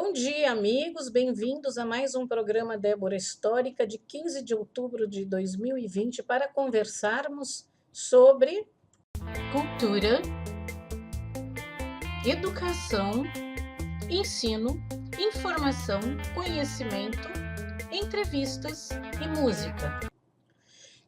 Bom dia, amigos, bem-vindos a mais um programa Débora Histórica de 15 de outubro de 2020 para conversarmos sobre cultura, educação, ensino, informação, conhecimento, entrevistas e música.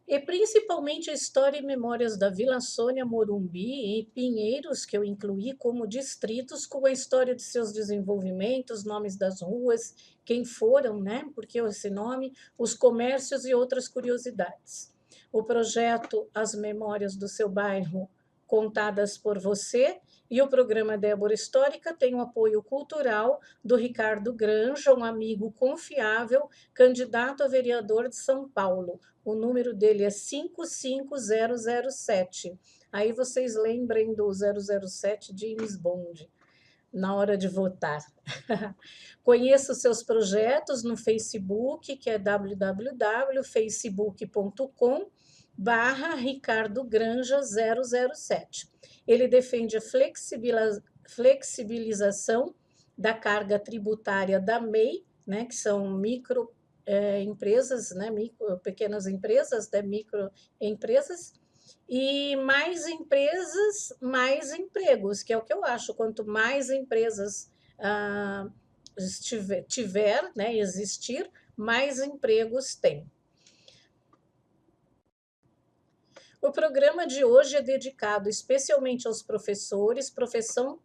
E principalmente a história e memórias da Vila Sônia, Morumbi e Pinheiros, que eu incluí como distritos, com a história de seus desenvolvimentos, nomes das ruas, quem foram, né? Por que esse nome, os comércios e outras curiosidades. O projeto As Memórias do Seu Bairro, contadas por você, e o programa Débora Histórica tem o apoio cultural do Ricardo Granja, um amigo confiável, candidato a vereador de São Paulo. O número dele é 55007. Aí vocês lembrem do 007 James Bond na hora de votar. Conheça os seus projetos no Facebook, que é www.facebook.com/Ricardo Granja 007. Ele defende a flexibilização da carga tributária da MEI, né, que são empresas, né, pequenas empresas, né, microempresas, e mais empresas, mais empregos, que é o que eu acho. Quanto mais empresas tiver, né, existir, mais empregos tem. O programa de hoje é dedicado especialmente aos professores, profissão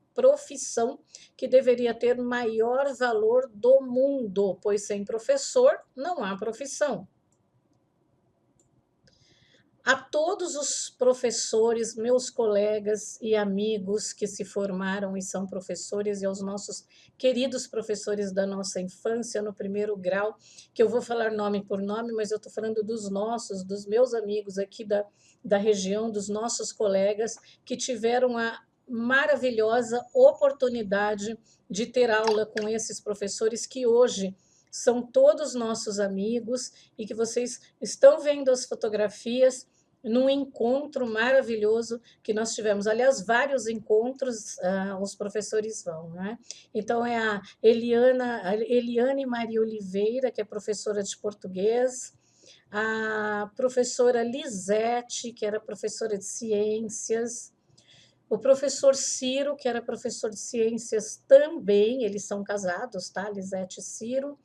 que deveria ter maior valor do mundo, pois sem professor não há profissão. A todos os professores, meus colegas e amigos que se formaram e são professores, e aos nossos queridos professores da nossa infância no primeiro grau, que eu vou falar nome por nome, mas eu estou falando dos nossos, dos meus amigos aqui da região, dos nossos colegas, que tiveram a maravilhosa oportunidade de ter aula com esses professores que hoje são todos nossos amigos e que vocês estão vendo as fotografias num encontro maravilhoso que nós tivemos. Aliás, vários encontros os professores vão, né? Então, é a Eliane Maria Oliveira, que é professora de português, a professora Lisete, que era professora de ciências, o professor Ciro, que era professor de ciências também, eles são casados, tá? Lisete e Ciro,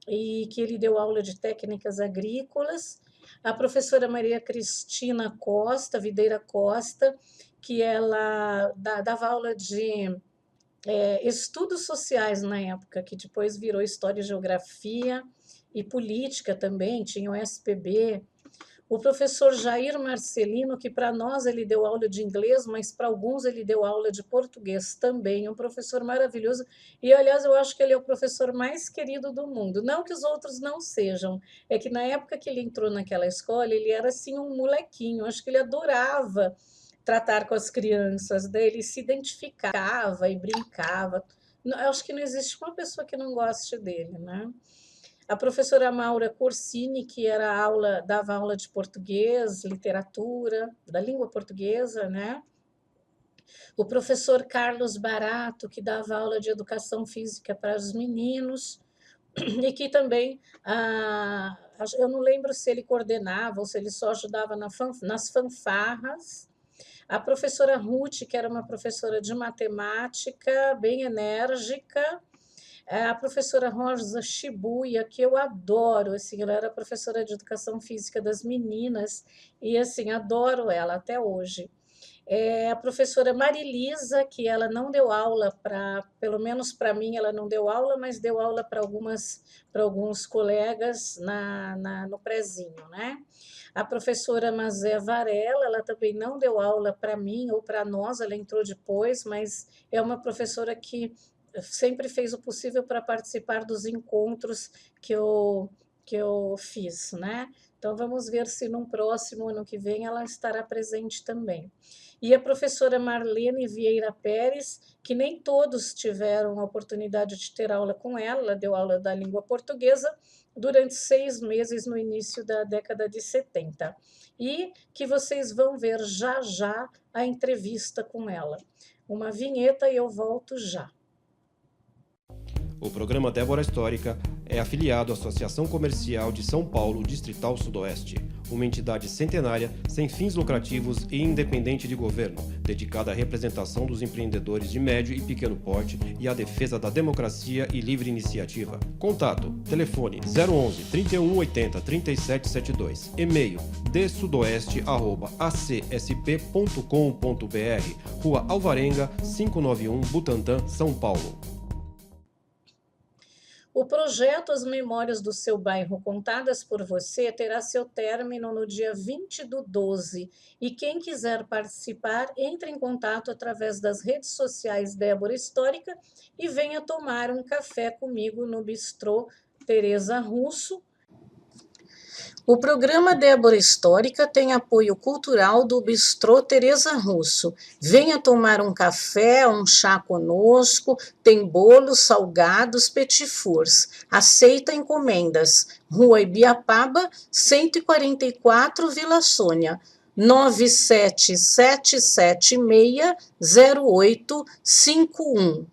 e que ele deu aula de técnicas agrícolas. A professora Maria Cristina Costa, Videira Costa, que ela dava aula de estudos sociais na época, que depois virou História e Geografia e Política também, tinha o SPB. O professor Jair Marcelino, que para nós ele deu aula de inglês, mas para alguns ele deu aula de português também, um professor maravilhoso. E, aliás, eu acho que ele é o professor mais querido do mundo. Não que os outros não sejam, é que na época que ele entrou naquela escola, ele era assim um molequinho, acho que ele adorava tratar com as crianças, daí ele se identificava e brincava. Eu acho que não existe uma pessoa que não goste dele, né? A professora Maura Corsini, que dava aula de português, literatura, da língua portuguesa, né? O professor Carlos Barato, que dava aula de educação física para os meninos, e que também, eu não lembro se ele coordenava ou se ele só ajudava nas fanfarras. A professora Ruth, que era uma professora de matemática, bem enérgica. A professora Rosa Shibuya, que eu adoro, assim, ela era professora de educação física das meninas, e assim, adoro ela até hoje. A professora Marilisa, que ela não deu aula pelo menos para mim, ela não deu aula, mas deu aula para alguns colegas no prezinho, né? A professora Mazé Varela, ela também não deu aula para mim ou para nós, ela entrou depois, mas é uma professora que sempre fez o possível para participar dos encontros que eu fiz, né? Então, vamos ver se no próximo ano que vem ela estará presente também. E a professora Marlene Vieira Pérez, que nem todos tiveram a oportunidade de ter aula com ela deu aula da língua portuguesa durante 6 meses no início da década de 70. E que vocês vão ver já já a entrevista com ela. Uma vinheta e eu volto já. O programa Débora Histórica é afiliado à Associação Comercial de São Paulo Distrital Sudoeste, uma entidade centenária, sem fins lucrativos e independente de governo, dedicada à representação dos empreendedores de médio e pequeno porte e à defesa da democracia e livre iniciativa. Contato: telefone 011 3180 3772, e-mail dsudoeste@acsp.com.br, Rua Alvarenga, 591, Butantã, São Paulo. O projeto As Memórias do Seu Bairro Contadas por Você terá seu término no dia 20/12 e quem quiser participar, entre em contato através das redes sociais Débora Histórica e venha tomar um café comigo no Bistrô Tereza Russo. O programa Débora Histórica tem apoio cultural do Bistrô Tereza Russo. Venha tomar um café, um chá conosco, tem bolos, salgados, petit fours. Aceita encomendas. Rua Ibiapaba, 144, Vila Sônia. 97776-0851.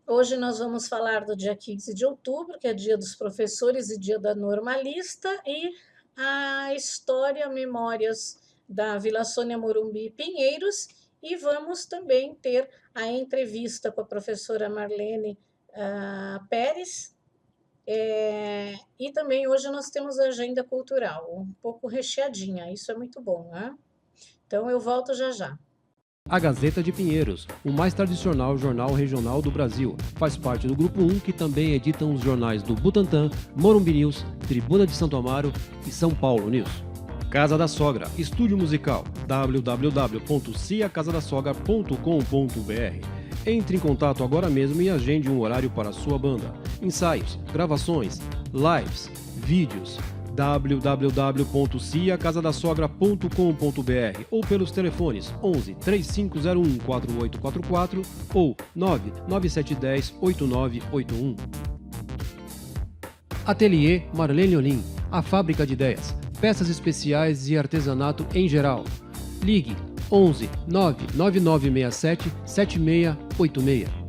Hoje nós vamos falar do dia 15 de outubro, que é dia dos professores e dia da normalista, e a história, memórias da Vila Sônia, Morumbi e Pinheiros, e vamos também ter a entrevista com a professora Marlene Pérez, e também hoje nós temos a agenda cultural, um pouco recheadinha, isso é muito bom, né? Então eu volto já já. A Gazeta de Pinheiros, o mais tradicional jornal regional do Brasil. Faz parte do Grupo 1, que também editam os jornais do Butantã, Morumbi News, Tribuna de Santo Amaro e São Paulo News. Casa da Sogra, estúdio musical, www.ciacasadasogra.com.br. Entre em contato agora mesmo e agende um horário para a sua banda. Ensaios, gravações, lives, vídeos, www.ciacasadasogra.com.br ou pelos telefones 11 3501 4844 ou 99710 8981. Ateliê Marlene Olim, a fábrica de ideias, peças especiais e artesanato em geral. Ligue 11 99967 7686.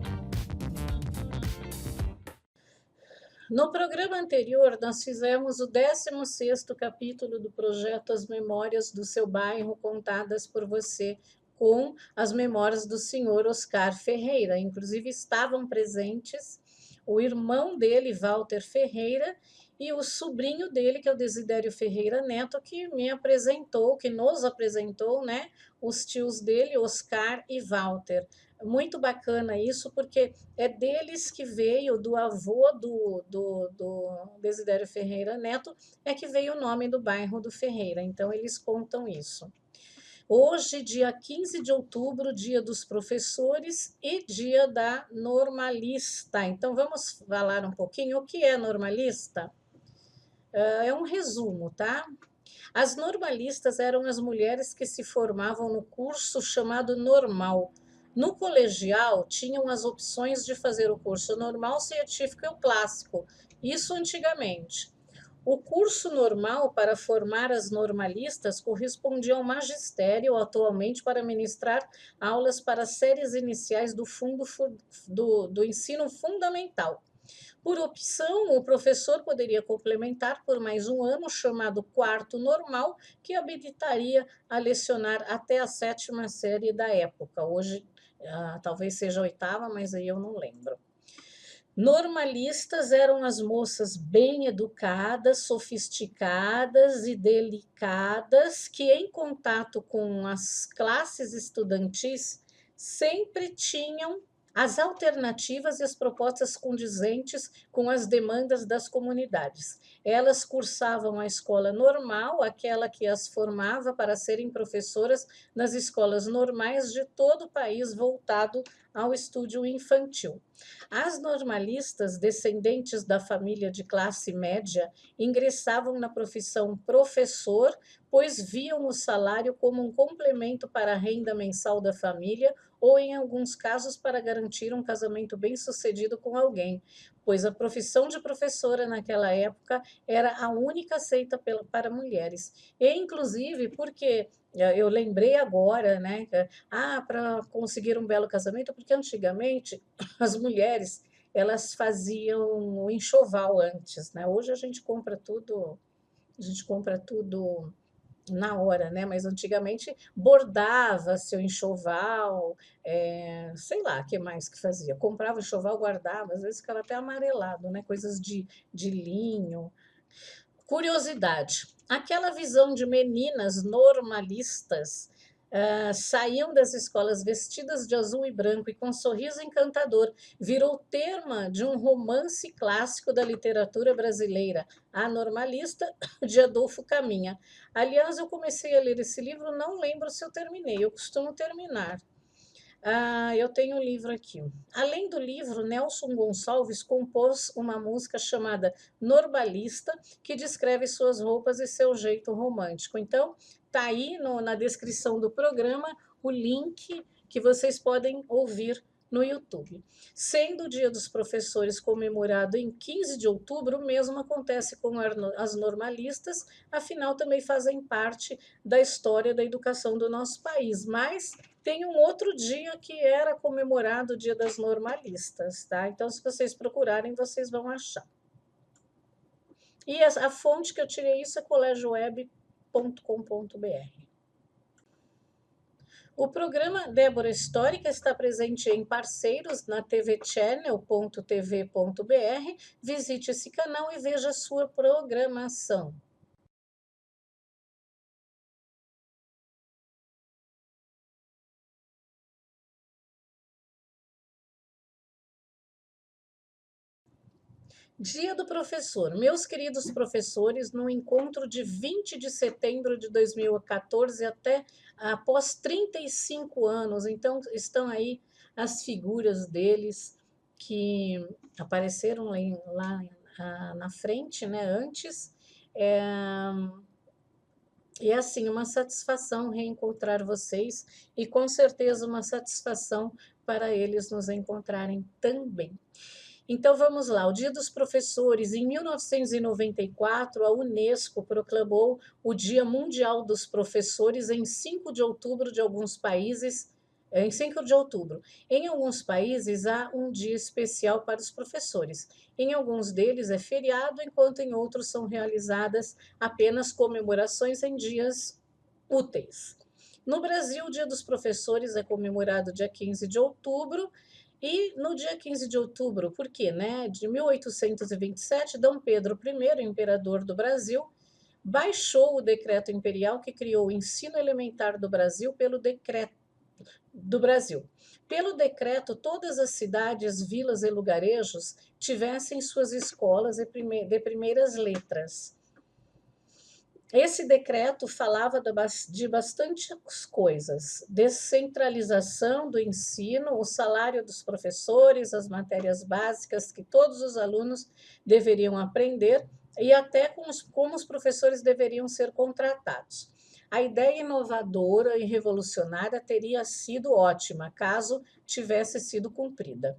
No programa anterior, nós fizemos o 16º capítulo do projeto As Memórias do Seu Bairro Contadas por Você, com as memórias do senhor Oscar Ferreira. Inclusive, estavam presentes o irmão dele, Walter Ferreira, e o sobrinho dele, que é o Desidério Ferreira Neto, que me apresentou, que nos apresentou, né, os tios dele, Oscar e Walter. Muito bacana isso, porque é deles que veio, do avô do Desidério Ferreira Neto, é que veio o nome do bairro do Ferreira. Então, eles contam isso. Hoje, dia 15 de outubro, dia dos professores e dia da normalista. Então, vamos falar um pouquinho o que é normalista? É um resumo, tá? As normalistas eram as mulheres que se formavam no curso chamado normal. No colegial, tinham as opções de fazer o curso normal, científico e o clássico. Isso antigamente. O curso normal para formar as normalistas correspondia ao magistério, atualmente, para ministrar aulas para séries iniciais do ensino fundamental. Por opção, o professor poderia complementar por mais um ano, chamado quarto normal, que habilitaria a lecionar até a 7ª série da época. Hoje, talvez seja a 8ª, mas aí eu não lembro. Normalistas eram as moças bem educadas, sofisticadas e delicadas, que em contato com as classes estudantis sempre tinham as alternativas e as propostas condizentes com as demandas das comunidades. Elas cursavam a escola normal, aquela que as formava para serem professoras nas escolas normais de todo o país, voltado ao estudo infantil. As normalistas, descendentes da família de classe média, ingressavam na profissão professor, pois viam o salário como um complemento para a renda mensal da família ou, em alguns casos, para garantir um casamento bem-sucedido com alguém, pois a profissão de professora naquela época era a única seita para mulheres. E, inclusive, porque eu lembrei agora, né? Para conseguir um belo casamento, porque antigamente as mulheres elas faziam o enxoval antes, né? Hoje a gente compra tudo na hora, né? Mas antigamente bordava seu enxoval, sei lá, o que mais que fazia? Comprava o enxoval, guardava, às vezes ficava até amarelado, né? Coisas de linho. Curiosidade: aquela visão de meninas normalistas saíam das escolas vestidas de azul e branco e com um sorriso encantador, virou tema de um romance clássico da literatura brasileira, A Normalista, de Adolfo Caminha. Aliás, eu comecei a ler esse livro, não lembro se eu terminei, eu costumo terminar. Eu tenho um livro aqui. Além do livro, Nelson Gonçalves compôs uma música chamada Normalista, que descreve suas roupas e seu jeito romântico. Então, tá aí na descrição do programa o link que vocês podem ouvir no YouTube. Sendo o Dia dos Professores comemorado em 15 de outubro, o mesmo acontece com as normalistas, afinal também fazem parte da história da educação do nosso país, mas tem um outro dia que era comemorado o Dia das Normalistas, tá? Então, se vocês procurarem, vocês vão achar. E a fonte que eu tirei isso é colegioweb.com.br. O programa Débora Histórica está presente em parceiros na tvchannel.tv.br. Visite esse canal e veja a sua programação. Dia do Professor. Meus queridos professores, no encontro de 20 de setembro de 2014 até após 35 anos, então estão aí as figuras deles que apareceram lá na frente, né, antes. E assim, uma satisfação reencontrar vocês e com certeza uma satisfação para eles nos encontrarem também. Então vamos lá, o Dia dos Professores. Em 1994, a Unesco proclamou o Dia Mundial dos Professores em 5 de outubro de alguns países. Em 5 de outubro. Em alguns países há um dia especial para os professores. Em alguns deles é feriado, enquanto em outros são realizadas apenas comemorações em dias úteis. No Brasil, o Dia dos Professores é comemorado dia 15 de outubro. E no dia 15 de outubro, por quê, né? De 1827, Dom Pedro I, imperador do Brasil, baixou o decreto imperial que criou o ensino elementar do Brasil Pelo decreto, todas as cidades, vilas e lugarejos tivessem suas escolas de primeiras letras. Esse decreto falava de bastantes coisas: descentralização do ensino, o salário dos professores, as matérias básicas que todos os alunos deveriam aprender e até como os professores deveriam ser contratados. A ideia inovadora e revolucionária teria sido ótima, caso tivesse sido cumprida.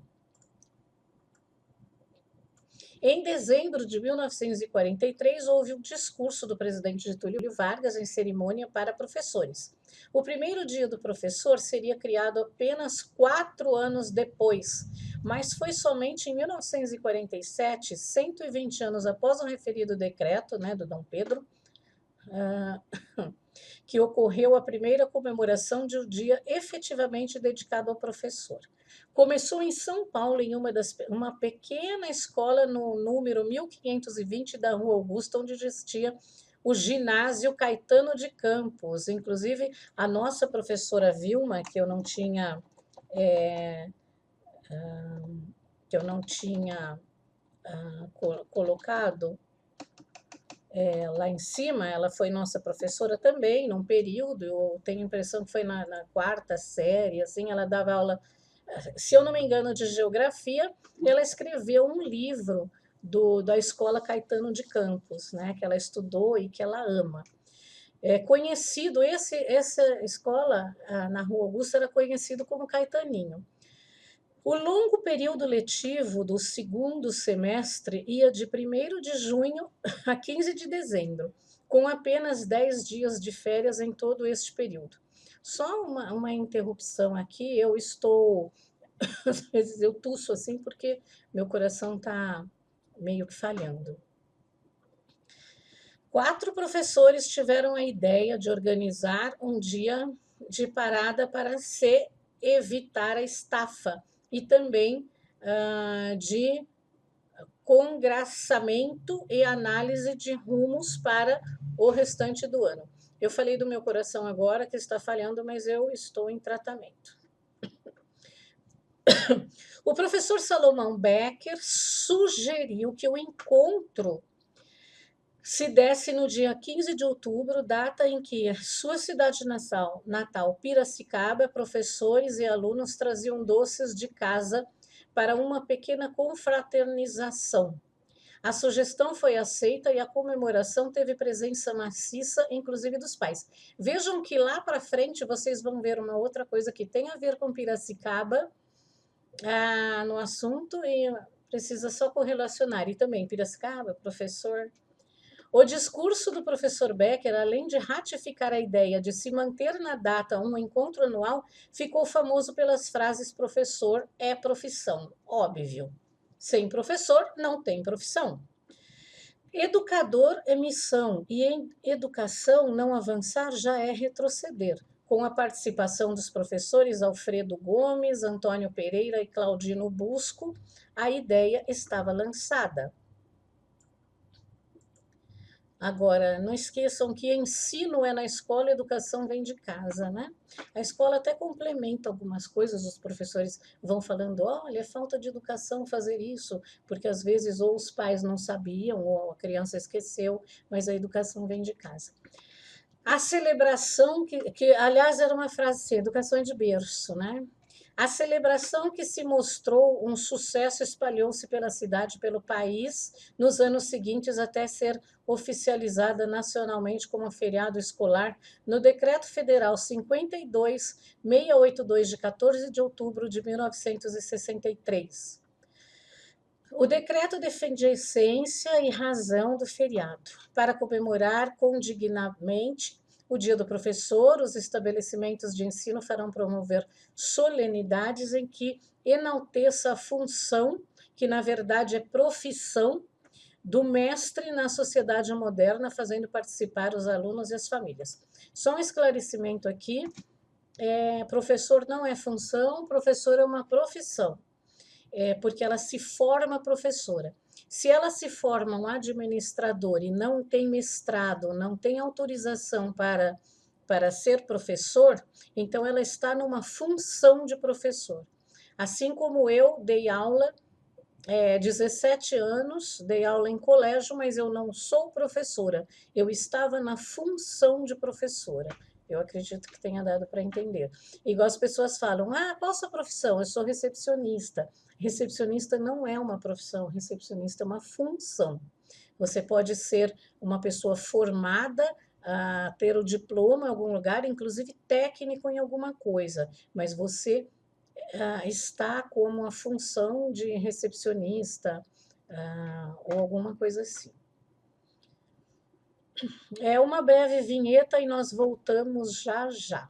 Em dezembro de 1943, houve um discurso do presidente Getúlio Vargas em cerimônia para professores. O primeiro Dia do Professor seria criado apenas 4 anos depois, mas foi somente em 1947, 120 anos após o referido decreto, né, do Dom Pedro, que ocorreu a primeira comemoração de um dia efetivamente dedicado ao professor. Começou em São Paulo, em uma pequena escola no número 1520 da Rua Augusta, onde existia o ginásio Caetano de Campos. Inclusive, a nossa professora Vilma, que eu não tinha colocado lá em cima, ela foi nossa professora também, num período, eu tenho a impressão que foi na 4ª série, assim, ela dava aula, se eu não me engano, de geografia. Ela escreveu um livro da Escola Caetano de Campos, né, que ela estudou e que ela ama. Essa escola na Rua Augusta era conhecido como Caetaninho. O longo período letivo do segundo semestre ia de 1º de junho a 15 de dezembro, com apenas 10 dias de férias em todo este período. Só uma interrupção aqui, eu estou, às vezes eu tuço assim porque meu coração está meio que falhando. 4 professores tiveram a ideia de organizar um dia de parada para se evitar a estafa e também de congraçamento e análise de rumos para o restante do ano. Eu falei do meu coração agora, que está falhando, mas eu estou em tratamento. O professor Salomão Becker sugeriu que o encontro se desse no dia 15 de outubro, data em que sua cidade natal, Piracicaba, professores e alunos traziam doces de casa para uma pequena confraternização. A sugestão foi aceita e a comemoração teve presença maciça, inclusive dos pais. Vejam que lá para frente vocês vão ver uma outra coisa que tem a ver com Piracicaba no assunto e precisa só correlacionar. E também Piracicaba, professor. O discurso do professor Becker, além de ratificar a ideia de se manter na data um encontro anual, ficou famoso pelas frases professor é profissão. Óbvio. Sem professor, não tem profissão. Educador é missão e em educação não avançar já é retroceder. Com a participação dos professores Alfredo Gomes, Antônio Pereira e Claudino Busco, a ideia estava lançada. Agora, não esqueçam que ensino é na escola, educação vem de casa, né? A escola até complementa algumas coisas, os professores vão falando, olha, é falta de educação fazer isso, porque às vezes ou os pais não sabiam, ou a criança esqueceu, mas a educação vem de casa. A celebração, que aliás era uma frase assim, educação é de berço, né? A celebração que se mostrou um sucesso espalhou-se pela cidade, pelo país, nos anos seguintes, até ser oficializada nacionalmente como feriado escolar no Decreto Federal 52.682, de 14 de outubro de 1963. O decreto defende a essência e razão do feriado. Para comemorar condignamente o Dia do Professor, os estabelecimentos de ensino farão promover solenidades em que enalteça a função, que na verdade é profissão, do mestre na sociedade moderna, fazendo participar os alunos e as famílias. Só um esclarecimento aqui, professor não é função, professor é uma profissão, porque ela se forma professora. Se ela se forma um administrador e não tem mestrado, não tem autorização para ser professor, então ela está numa função de professor. Assim como eu dei aula 17 anos, dei aula em colégio, mas eu não sou professora. Eu estava na função de professora. Eu acredito que tenha dado para entender. Igual as pessoas falam, qual a sua profissão? Eu sou recepcionista. Recepcionista não é uma profissão, recepcionista é uma função. Você pode ser uma pessoa formada, ter o diploma em algum lugar, inclusive técnico em alguma coisa, mas você está como a função de recepcionista ou alguma coisa assim. É uma breve vinheta e nós voltamos já já.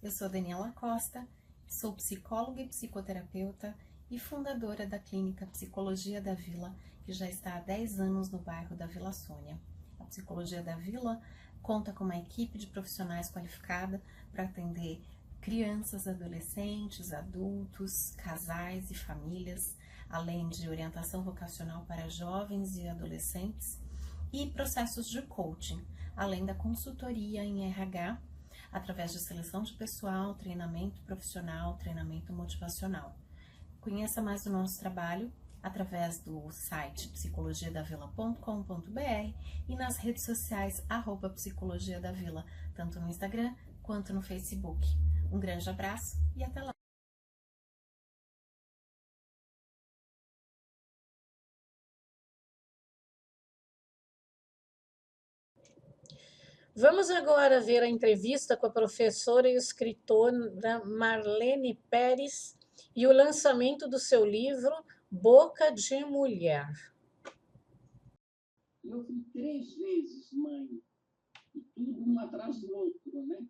Eu sou Daniela Costa, sou psicóloga e psicoterapeuta e fundadora da Clínica Psicologia da Vila, que já está há 10 anos no bairro da Vila Sônia. A Psicologia da Vila conta com uma equipe de profissionais qualificada para atender crianças, adolescentes, adultos, casais e famílias, além de orientação vocacional para jovens e adolescentes e processos de coaching, além da consultoria em RH, através de seleção de pessoal, treinamento profissional, treinamento motivacional. Conheça mais do nosso trabalho através do site psicologiadavila.com.br e nas redes sociais @psicologiadavila, tanto no Instagram quanto no Facebook. Um grande abraço e até lá! Vamos agora ver a entrevista com a professora e escritora Marlene Pérez e o lançamento do seu livro Boca de Mulher. Eu fui 3 vezes mãe, e tudo um atrás do outro, né?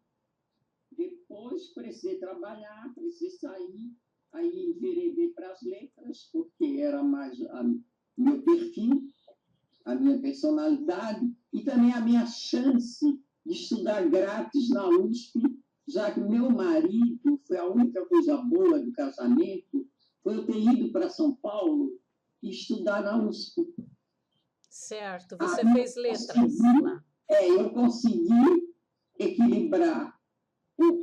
Depois precisei trabalhar, precisei sair, aí enveredei para as letras, porque era mais meu perfil, a minha personalidade e também a minha chance de estudar grátis na USP, já que meu marido, foi a única coisa boa do casamento, foi eu ter ido para São Paulo e estudar na USP. Certo, você fez letras lá. Eu consegui equilibrar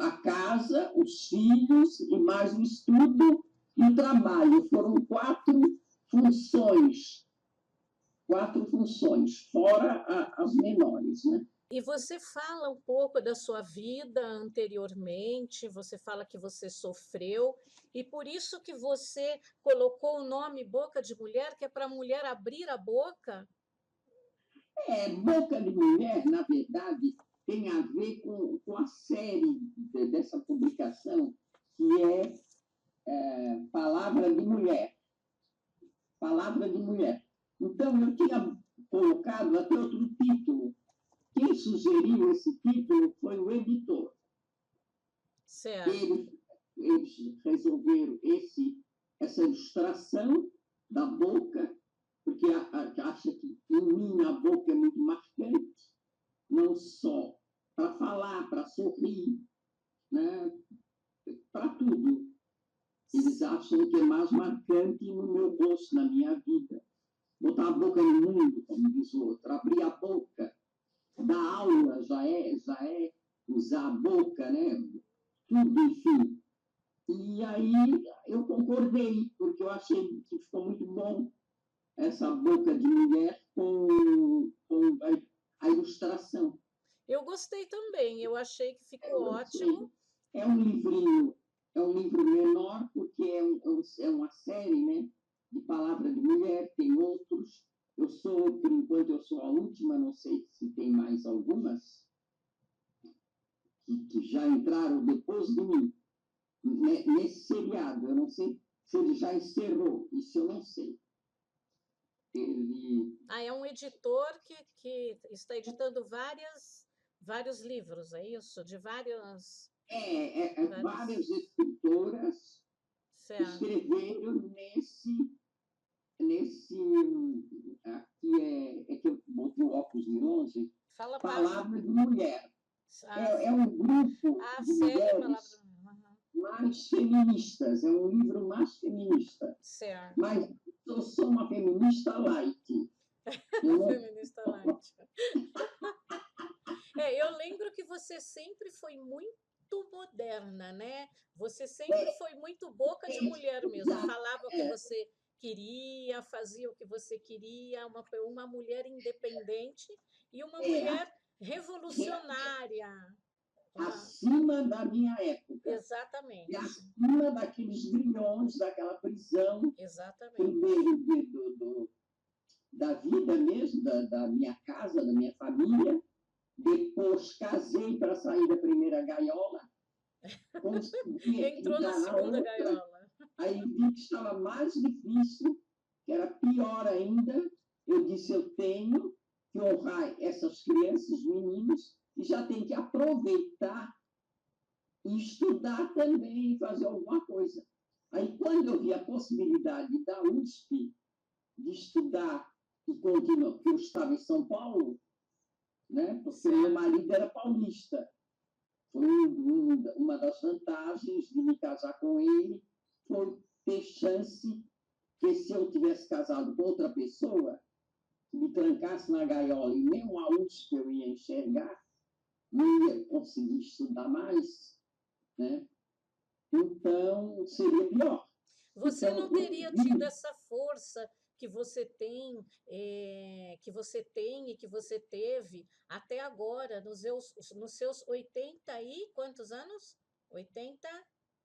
a casa, os filhos, e mais o estudo e o trabalho. Foram 4 funções, fora as menores, né? E você fala um pouco da sua vida anteriormente, você fala que você sofreu, e por isso que você colocou o nome Boca de Mulher, que é para a mulher abrir a boca? Boca de Mulher, na verdade, tem a ver com a série dessa publicação, que é Palavra de Mulher. Palavra de Mulher. Então, eu tinha colocado até outro título. Quem sugeriu esse título foi o editor. Certo. Eles resolveram essa ilustração da boca, porque acha que em mim a boca é muito marcante, não só para falar, para sorrir, né? Para tudo. Eles acham que é mais marcante no meu rosto, na minha vida. Botar a boca no mundo, como diz o outro, abrir a boca. Dar aula já é usar a boca, né? Tudo, enfim. E aí eu concordei, porque eu achei que ficou muito bom essa boca de mulher com a ilustração. Eu gostei também, eu achei que ficou ótimo. É um livro menor, porque é uma série, né, de Palavra de Mulher, tem outros. Por enquanto, eu sou a última, não sei se tem mais algumas que já entraram depois de mim, nesse seriado. Eu não sei se ele já encerrou, isso eu não sei. É um editor que está editando vários livros, é isso? De vários... Várias escritoras escreveram nesse aqui que eu botei o óculos de longe, Palavra de Mulher. É um grupo de mulheres mais feministas, é um livro mais feminista. Certo. Mas eu sou uma feminista light. Feminista light. Eu lembro que você sempre foi muito moderna, né? Você sempre foi muito boca de mulher mesmo. Falava o que você queria, fazia o que você queria, uma mulher independente e uma mulher revolucionária. Acima da minha época. Exatamente. E acima daqueles grilhões, daquela prisão. Exatamente. Primeiro da vida mesmo, da minha casa, da minha família. Depois casei para sair da primeira gaiola. Entrou na segunda gaiola. Aí vi que estava mais difícil, que era pior ainda. Eu disse, eu tenho que honrar essas crianças, meninos, e já tem que aproveitar e estudar também, fazer alguma coisa. Aí, quando eu vi a possibilidade da USP de estudar e continuar, porque eu estava em São Paulo, né? Porque meu marido era paulista. Foi uma das vantagens de me casar com ele, foi ter chance que, se eu tivesse casado com outra pessoa, que me trancasse na gaiola e nem a USP eu ia enxergar, não ia conseguir estudar mais, né? Então, seria pior. Você não teria tido essa força que você tem e que você teve até agora, nos seus 80 e quantos anos? 80?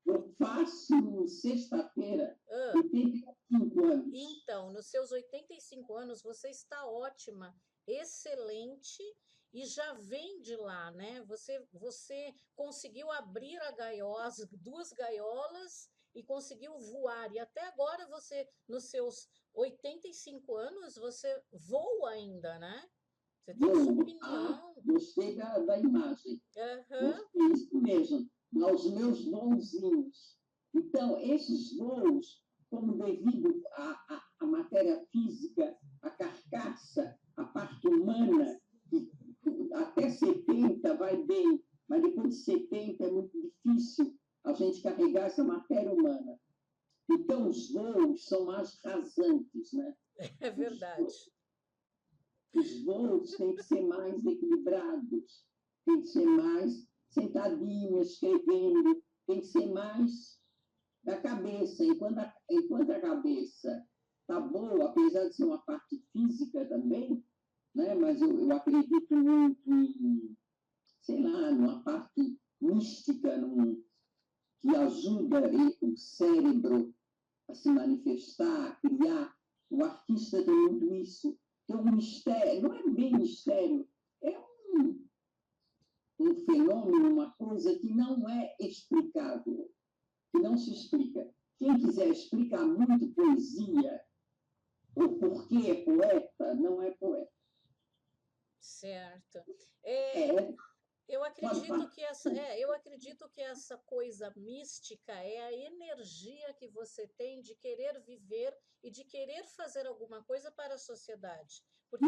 Eu faço sexta-feira 85 anos. Então, nos seus 85 anos, você está ótima, excelente, e já vem de lá, né? Você conseguiu abrir a gaiola, as duas gaiolas e conseguiu voar. E até agora você, nos seus 85 anos, você voa ainda, né? Você tem sua opinião. Gostei da imagem. Aham. Gostei, isso mesmo. Aos meus voozinhos. Então, esses voos, como devido à matéria física, à carcaça, à parte humana, que até 70 vai bem, mas depois de 70 é muito difícil a gente carregar essa matéria humana. Então, os voos são mais rasantes, né? É verdade. Os voos têm que ser mais equilibrados, tem que ser mais sentadinho, escrevendo, tem que ser mais da cabeça. Enquanto a cabeça está boa, apesar de ser uma parte física também, né? Mas eu acredito muito em, sei lá, numa parte mística, que ajuda o cérebro a se manifestar, a criar. O artista tem muito isso. Tem um mistério, não é bem mistério, é um fenômeno, uma coisa que não é explicável, que não se explica. Quem quiser explicar muito poesia, ou por que é poeta, não é poeta. Certo. É, Eu acredito que essa coisa mística é a energia que você tem de querer viver e de querer fazer alguma coisa para a sociedade. Porque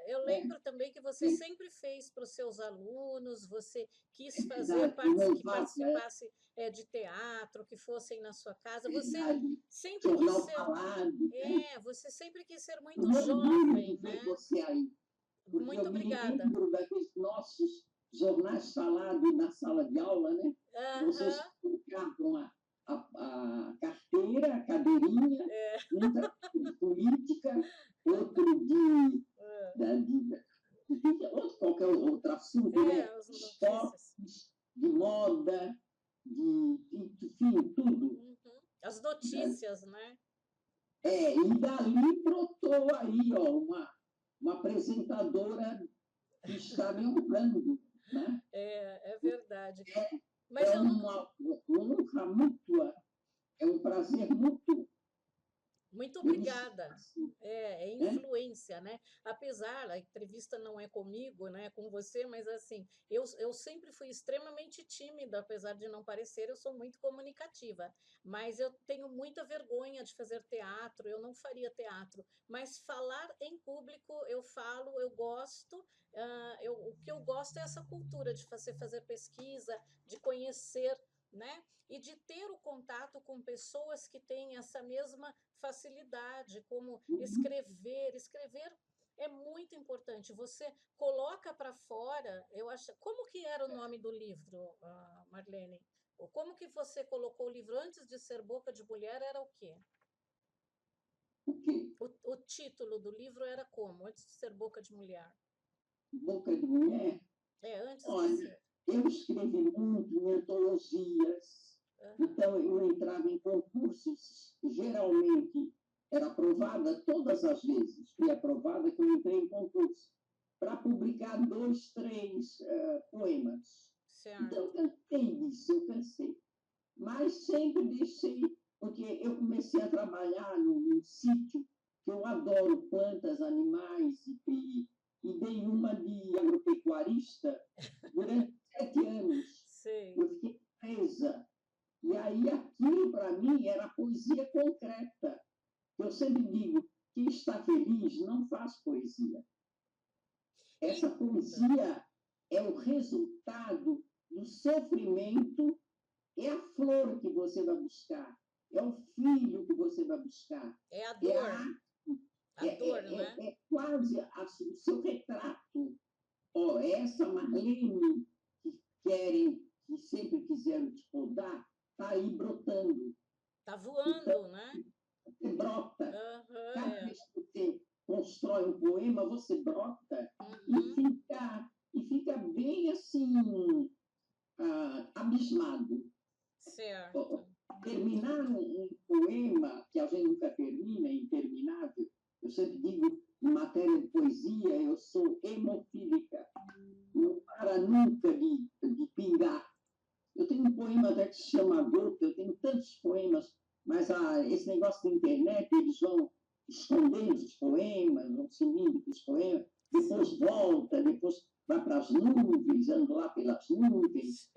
eu lembro também que você sempre fez para os seus alunos, você quis fazer que participasse de teatro, que fossem na sua casa. Você sempre quis ser, você sempre quis ser muito jovem, né? Muito obrigada. Eu me lembro daqueles nossos jornais falados na sala de aula, né? Vocês colocavam a carteira, a cadeirinha, um de política, outro de qualquer outro assunto, né? Esportes, de moda, enfim, tudo. As notícias, né? E dali brotou aí, ó, uma apresentadora que está me honrando, né? É verdade. Mas uma honra mútua, é um prazer mútuo. Muito obrigada. É influência, né? Apesar, a entrevista não é comigo, né? É com você, mas assim, eu sempre fui extremamente tímida, apesar de não parecer, eu sou muito comunicativa. Mas eu tenho muita vergonha de fazer teatro, eu não faria teatro. Mas falar em público, eu falo, eu gosto. O que eu gosto é essa cultura de fazer pesquisa, de conhecer, né? E de ter o contato com pessoas que têm essa mesma facilidade, como escrever. Escrever é muito importante. Você coloca para fora, eu acho. Como que era o nome do livro, Marlene? Como que você colocou o livro antes de ser Boca de Mulher? Era o quê? O quê? O título do livro era como? Antes de ser Boca de Mulher? Boca de Mulher? Antes de ser. Eu escrevi muito em antologias, então eu entrava em concursos, geralmente era aprovada todas as vezes, fui aprovada que eu entrei em concurso, para publicar 2, 3 poemas. Certo. Então eu cansei disso, eu cansei. Mas sempre deixei, porque eu comecei a trabalhar num sítio que eu adoro plantas, animais, e dei uma de agropecuarista durante 7 anos. Sim. Eu fiquei presa. E aí aquilo, para mim, era poesia concreta. Eu sempre digo, quem está feliz não faz poesia. Essa poesia é o resultado do sofrimento, é a flor que você vai buscar, é o filho que você vai buscar. É a dor. Né? É quase o seu retrato. Essa Marlene que sempre quiseram te podar, está aí brotando. Está voando, então, né? Você brota. Cada vez que você constrói um poema, você brota e fica bem assim, abismado. Certo. Terminar um poema, que a gente nunca termina, é interminável. Eu sempre digo, o matéria de poesia, eu sou hemofílica. Não para nunca de pingar. Eu tenho um poema até que se chama Gota, eu tenho tantos poemas, mas esse negócio da internet, eles vão escondendo os poemas, vão sumindo os poemas, depois volta, depois vai para as nuvens, ando lá pelas nuvens.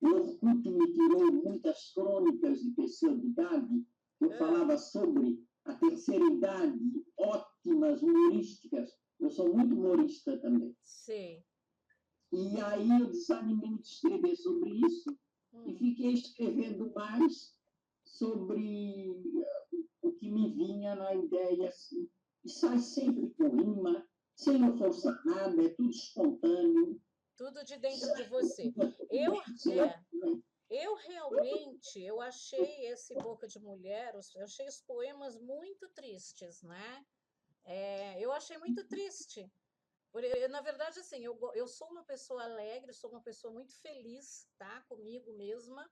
O Orkut me tirou muitas crônicas de pessoa de idade, eu falava sobre a terceira idade, ótimas, humorísticas. Eu sou muito humorista também. Sim. E aí eu desanimei de escrever sobre isso e fiquei escrevendo mais sobre o que me vinha na ideia, assim. E sai sempre com rima, sem eu forçar nada, é tudo espontâneo. Tudo de dentro de você. Eu realmente, eu achei esse Boca de Mulher, eu achei os poemas muito tristes, né? Eu achei muito triste. Na verdade, assim, eu sou uma pessoa alegre, sou uma pessoa muito feliz, tá? Comigo mesma.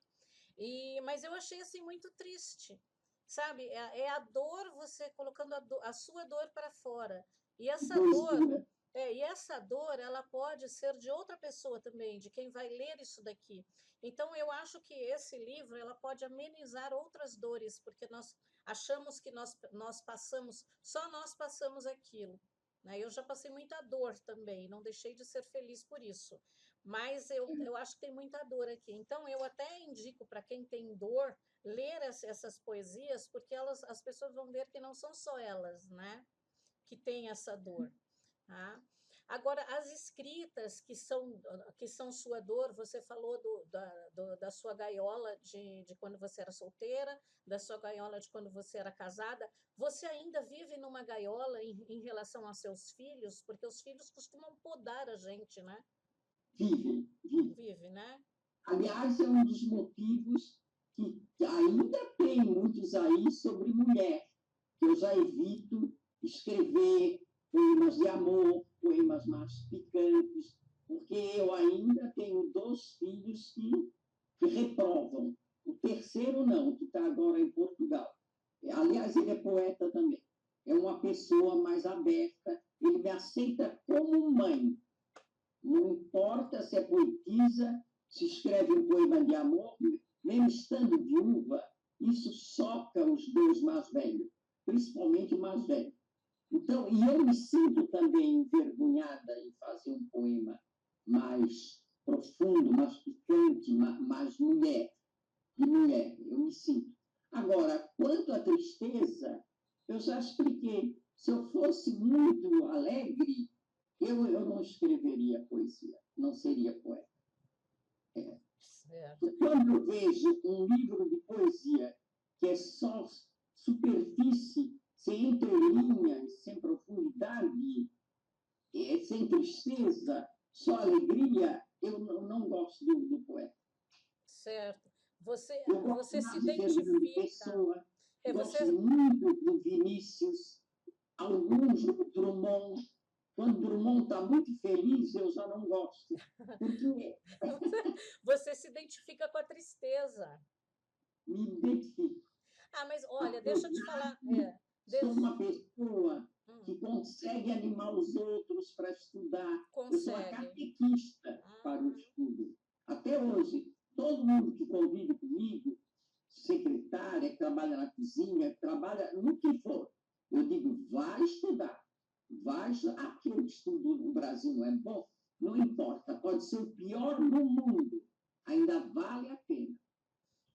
Mas eu achei, assim, muito triste, sabe? É a dor, você colocando a sua dor para fora. E essa dor... e essa dor, ela pode ser de outra pessoa também, de quem vai ler isso daqui. Então, eu acho que esse livro, ela pode amenizar outras dores, porque nós achamos que nós passamos, só nós passamos aquilo. Né? Eu já passei muita dor também, não deixei de ser feliz por isso. Mas eu acho que tem muita dor aqui. Então, eu até indico para quem tem dor, ler essas poesias, porque as pessoas vão ver que não são só elas, né? Que têm essa dor. Tá? Agora, as escritas que são sua dor, você falou da sua gaiola de quando você era solteira, da sua gaiola de quando você era casada. Você ainda vive numa gaiola em relação aos seus filhos? Porque os filhos costumam podar a gente, né? Vive, né? Aliás, é um dos motivos que ainda tem muitos aí sobre mulher, que eu já evito escrever poemas de amor, poemas mais picantes, porque eu ainda tenho 2 filhos que reprovam. O terceiro não, que está agora em Portugal. Aliás, ele é poeta também. É uma pessoa mais aberta, ele me aceita como mãe. Não importa se é poetisa, se escreve um poema de amor, mesmo estando viúva, isso choca os 2 mais velhos, principalmente o mais velho. Então, e eu me sinto também envergonhada em fazer um poema mais profundo, mais picante, mais mulher, de mulher, eu me sinto. Agora, quanto à tristeza, eu já expliquei, se eu fosse muito alegre, eu não escreveria poesia, não seria poeta. Quando eu vejo um livro de poesia que é só superfície, sem entrelinhas, sem profundidade, sem tristeza, só alegria, eu não gosto do poeta. Certo. Você se identifica. Pessoa, você... Gosto muito do Vinícius, alguns do Drummond. Quando Drummond está muito feliz, eu já não gosto. Porque... Você se identifica com a tristeza. Me identifico. Mas olha, deixa eu te falar... Sou uma pessoa que consegue animar os outros para estudar. Consegue. Eu sou uma catequista para o estudo. Até hoje, todo mundo que convive comigo, secretária, que trabalha na cozinha, que trabalha no que for, eu digo, vai estudar. Vai estudar. Porque o estudo no Brasil não é bom? Não importa, pode ser o pior do mundo. Ainda vale a pena.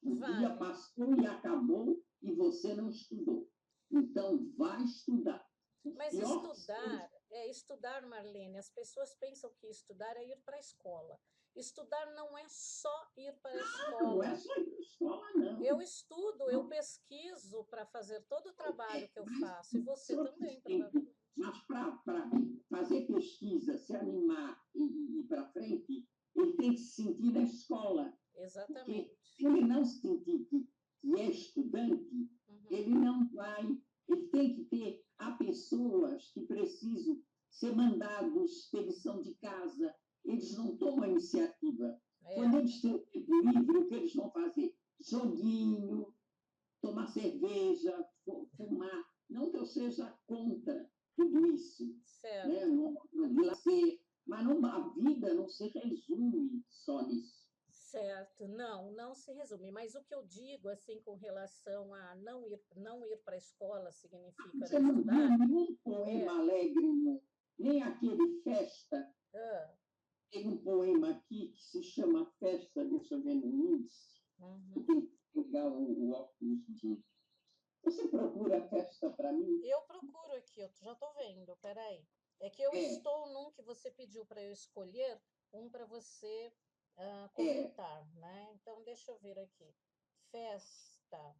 O dia passou e acabou e você não estudou. Então, vai estudar. Mas estudar, Marlene, as pessoas pensam que estudar é ir para a escola. Estudar não é só ir para a escola. Não é só ir para a escola, não. Eu estudo, eu pesquiso para fazer todo o trabalho que eu faço. E você também, provavelmente. Mas para fazer pesquisa, se animar e ir para frente, ele tem que se sentir na escola. Exatamente. Porque se ele não se sentir que é estudante, ele não vai. Ele tem que ter. Há pessoas que precisam ser mandados ter lição de casa. Eles não tomam a iniciativa. Quando eles têm o tempo livre, o que eles vão fazer? Joguinho, tomar cerveja, fumar. Não que eu seja contra, tudo isso, certo. né? Mas a vida não se resume só nisso. Certo, não se resume, mas o que eu digo, assim, com relação a não ir para a escola significa Você não não viu estudar? nenhum poema alegre, nem aquele Festa. Ah, Tem um poema aqui que se chama Festa, deixa eu ver no índice. Eu uhum. tenho que pegar o óculos de... Você procura Festa para mim? Eu procuro aqui, eu já estou vendo, peraí. É que eu estou num que você pediu para eu escolher, um para você comentar, né? Então, deixa eu ver aqui. Festa.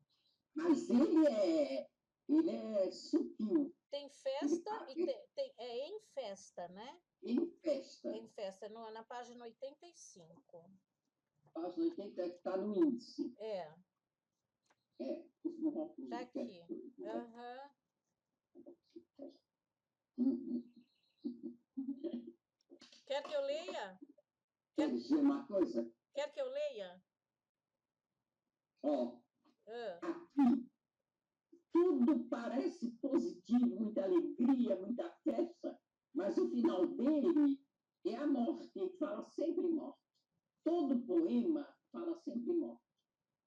Mas ele é sutil. Tem festa e é em festa, né? Em Festa. Em festa, na página 85. Página 80 está no índice. É, No óculos tá de aqui. perto. Aham. Quer que eu leia? Quer dizer uma coisa? Quer que eu leia? Ó, Ah, aqui tudo parece positivo, muita alegria, muita festa, mas o final dele é a morte, ele fala sempre em morte. Todo poema fala sempre em morte.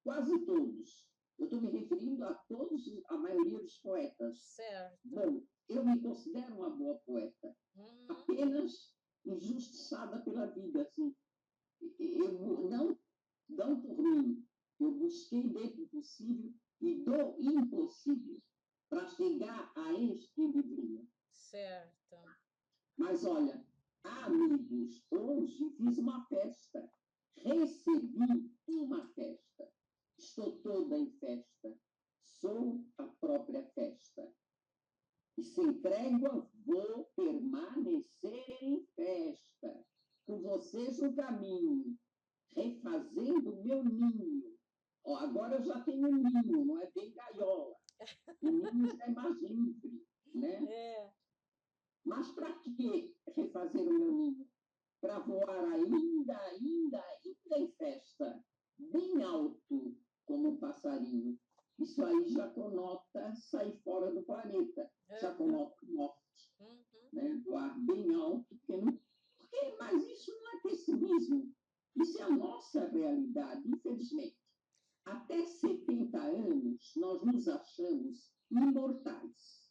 Quase todos. Eu estou me referindo a todos, a maioria dos poetas. certo. Bom, eu me considero uma boa poeta, Uhum. apenas injustiçada pela vida, assim. Eu não por mim. Eu busquei dentro do possível e do impossível para chegar a este livrinho. Certo. Mas olha, amigos, hoje fiz uma festa, recebi uma festa, estou toda em festa, sou a própria festa. E sem trégua vou permanecer em festa, com vocês no caminho, refazendo meu ninho. Ó, agora eu já tenho ninho, não é bem gaiola. O ninho já é mais livre, né? É, Mas para que refazer o meu ninho? Para voar ainda em festa, bem alto como um passarinho. Isso aí já conota sair fora do planeta, já conota morte, uhum. né? Voar bem alto, mas isso não é pessimismo, isso é a nossa realidade, infelizmente. Até 70 anos, nós nos achamos imortais.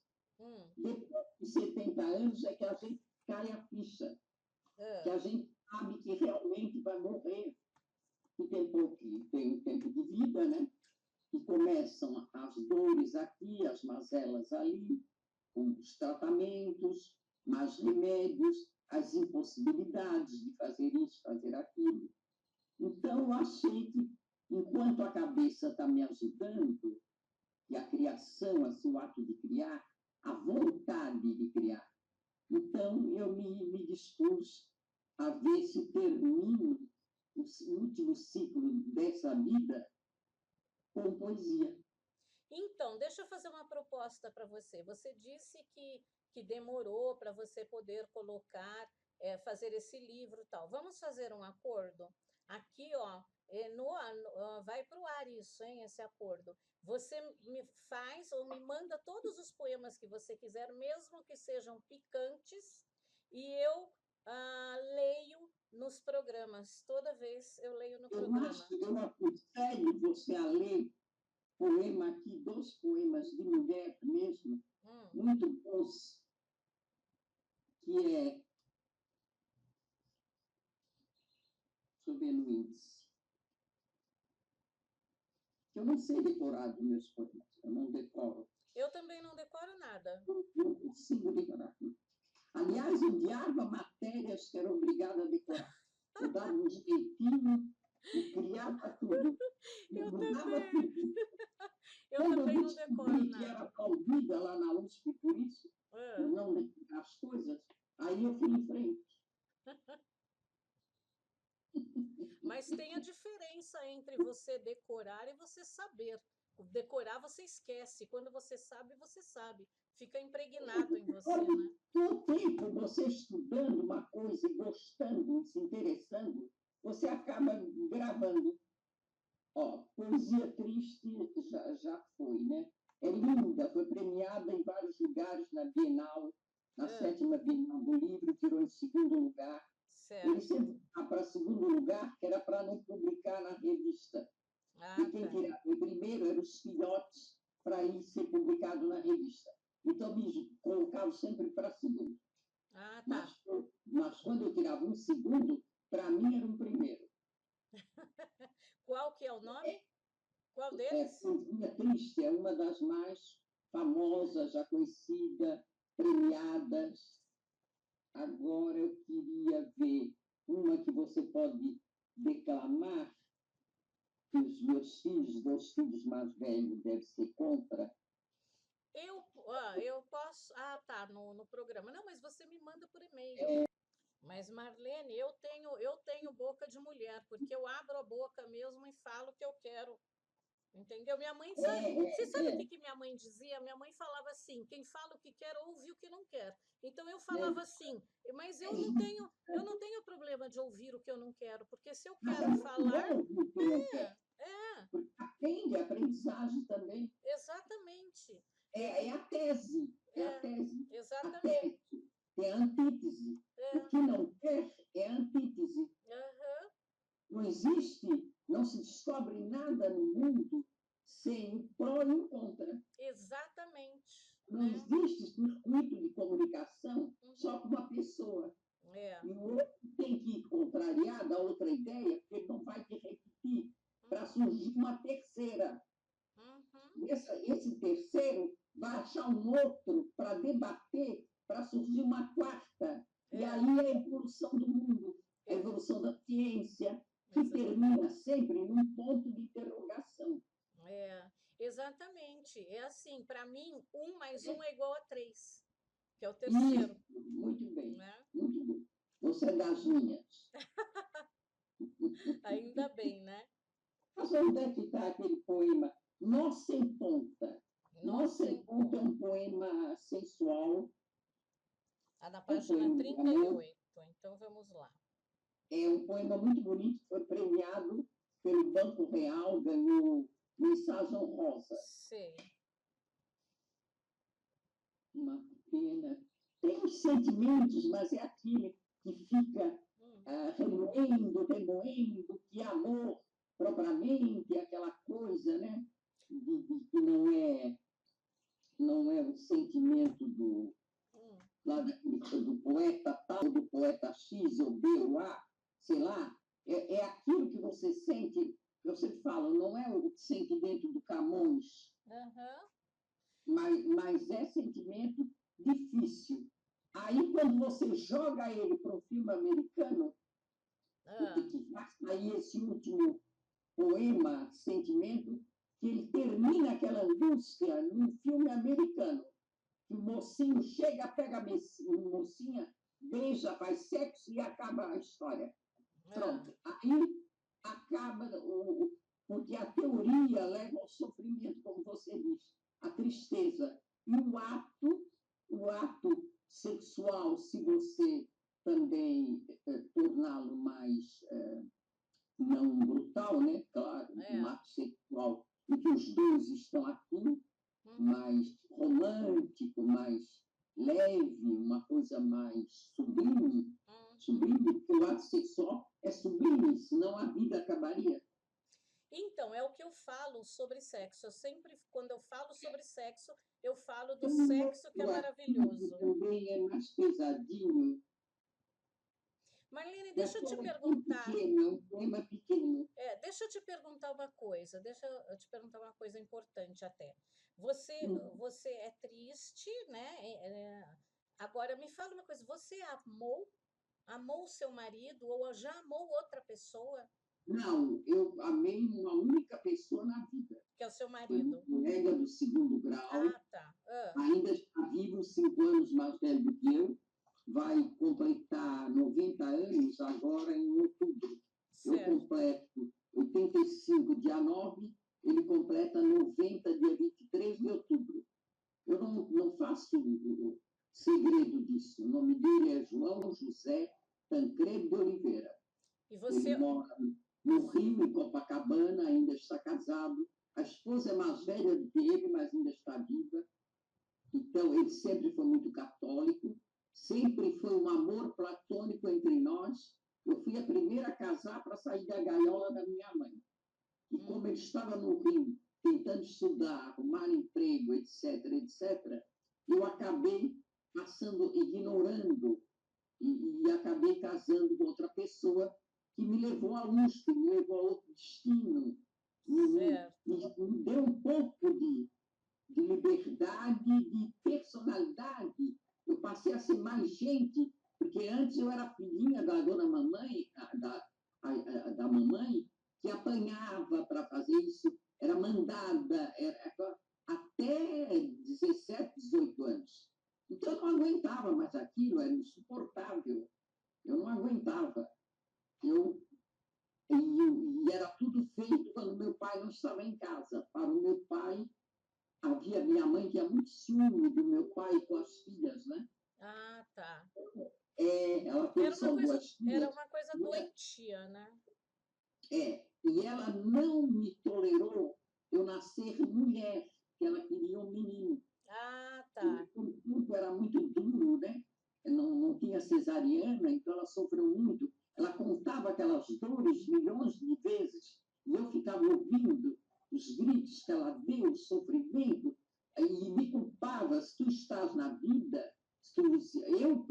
Depois de 70 anos é que a gente cai a ficha, que a gente sabe que realmente vai morrer, que tem um tempo de vida, né? E começam as dores aqui, as mazelas ali, os tratamentos, mais remédios, as impossibilidades de fazer isso, fazer aquilo. Então, eu achei que, enquanto a cabeça está me ajudando, e a criação, assim, o ato de criar, a vontade de criar, então eu me dispus a ver se termino o último ciclo dessa vida com poesia. Então, deixa eu fazer uma proposta para você. Você disse que demorou para você poder colocar, fazer esse livro e tal. Vamos fazer um acordo? Aqui, ó, vai para o ar isso, hein, esse acordo. Você me faz ou me manda todos os poemas que você quiser, mesmo que sejam picantes, e eu leio nos programas. Toda vez eu leio no programa. Acho que eu aconselho você a ler poema aqui, 2 poemas de mulher mesmo, muito bons, que é... Deixa eu ver no índice. Eu não sei decorar dos meus poemas, eu não decoro. Eu também não decoro nada. Não consigo decorar. Aliás, eu odiava matérias que era obrigada a decorar. Eu dava um jeitinho e criava tudo. Eu mudava também. tudo. Eu Quando também eu não decoro descobri que nada. era aplaudida lá na USP por isso, por não decorar as coisas, aí eu fui em frente. Mas tem a diferença entre você decorar e você saber. Decorar você esquece. Quando você sabe, você sabe. Fica impregnado em você, né? Com o tempo, você estudando uma coisa e gostando, e se interessando, você acaba gravando. Ó, Poesia Triste já foi, né? É linda, foi premiada em vários lugares na Bienal na 7ª Bienal do Livro, tirou em segundo lugar. Ele Certo. sempre vai para segundo lugar, que era para não publicar na revista. Ah, E quem tá. tirava em primeiro eram os filhotes para ir ser publicado na revista. Então, me colocava sempre para segundo. Ah, tá. Mas quando eu tirava um segundo, para mim era um primeiro. Qual que é o nome? Qual É, deles? Poesia Triste é uma das mais famosas, já conhecida, premiadas. Agora eu queria ver uma que você pode declamar, que os meus 2 filhos mais velhos devem ser contra. Eu posso. Ah, tá, no programa. Não, mas você me manda por e-mail. Mas, Marlene, eu tenho boca de mulher, porque eu abro a boca mesmo e falo o que eu quero. Entendeu? Minha mãe sabe. Você sabe o que minha mãe dizia? Minha mãe falava assim: quem fala o que quer, ouve o que não quer. Então eu falava assim, mas eu não tenho problema de ouvir o que eu não quero, porque se eu Mas é quero muito falar. bom ouvir o que não quer, É, porque aprende, aprendizagem também. exatamente. É a tese, é a É, tese. A exatamente. tese é a antítese. O que não quer é a antítese. Aham, Não existe, não se descobre nada no mundo sem o pró e o contra. exatamente. Não existe circuito de comunicação só com uma pessoa. É. E o outro tem que contrariar da outra ideia, porque ele não vai te repetir para surgir uma terceira. Uhum. Esse terceiro vai achar um outro para debater, para surgir uma quarta. E aí é a evolução do mundo, a evolução da ciência, que termina sempre num ponto de interrogação. Exatamente. É assim, para mim, 1 mais 1 é igual a 3, que é o terceiro. Isso, muito bem, Né? muito bom. Você é das minhas. Ainda bem, né? Mas onde é que está aquele poema Nó Sem Ponta? Nó Sem Ponta é um poema sensual. Na página 38. Então vamos lá. É um poema muito bonito, foi premiado pelo Banco Real, ganhou mensagem honrosa. Sei. Uma pena. Tem os sentimentos, mas é aquele que fica remoendo, que é amor propriamente, aquela coisa, né? Que não é o sentimento do poeta tal, do poeta X ou B ou A, sei lá. É aquilo que você sente, eu sempre falo, não é o sentimento do Camões, mas é sentimento difícil. Aí, quando você joga ele para o filme americano, que faz sair esse último poema, sentimento, que ele termina aquela angústia num filme americano. Que o mocinho chega, pega a mocinha, beija, faz sexo e acaba a história. Pronto. Aí acaba, porque a teoria leva ao sofrimento, como você diz, a tristeza. E o ato sexual, se você também torná-lo mais não brutal, né? Claro, um ato sexual em que os dois estão aqui, mais romântico, mais leve, uma coisa mais sublime, porque o ato sexual é sublime, senão a vida acabaria. Então, é o que eu falo sobre sexo. Eu sempre, quando eu falo sobre sexo, eu falo do sexo que é maravilhoso. Também é mais pesadinho. Marlene, deixa eu te perguntar. É um poema pequeno. Deixa eu te perguntar uma coisa. Deixa eu te perguntar uma coisa importante até. Você é triste, né? Agora, me fala uma coisa. Você amou o seu marido ou já amou outra pessoa? Não, eu amei uma única pessoa na vida. Que é o seu marido. Foi um colega do 2º grau. Tá. Ainda está vivo, 5 anos mais velho do que eu. Vai completar 90 anos agora em outubro. Certo. Eu completo 85, dia 9, ele completa 90, dia 23 de outubro. Eu não faço segredo disso. O nome dele é João José Tancredo de Oliveira. E você... Ele mora no Rio, em Copacabana, ainda está casado. A esposa é mais velha do que ele, mas ainda está viva. Então, ele sempre foi muito católico. sair da gaiola da minha mãe. E como ele estava no Rio, tentando estudar, arrumar emprego, etc., etc., eu acabei ignorando, e acabei casando com outra pessoa que me levou à luz, que me levou a outro destino, me deu um pouco de liberdade, de personalidade. Eu passei a ser mais gente, porque antes eu era filhinha da dona mamãe, da mamãe, que apanhava para fazer isso, era mandada, até 17, 18 anos. Então, eu não aguentava mais aquilo, era insuportável. Eu não aguentava. E era tudo feito quando meu pai não estava em casa. Para o meu pai, havia minha mãe que tinha muito ciúme do meu pai com as filhas, né? Ah, tá. Ela teve só duas filhas. Era uma coisa doentia, né? E ela não me tolerou eu nascer mulher, que ela queria um menino. Ah, tá. Tudo era muito duro, né? Não tinha cesariana, então ela sofreu muito. Ela contava aquelas dores milhões de vezes, e eu ficava ouvindo os gritos que ela deu, o sofrimento, e me culpava: se tu estás na vida, eu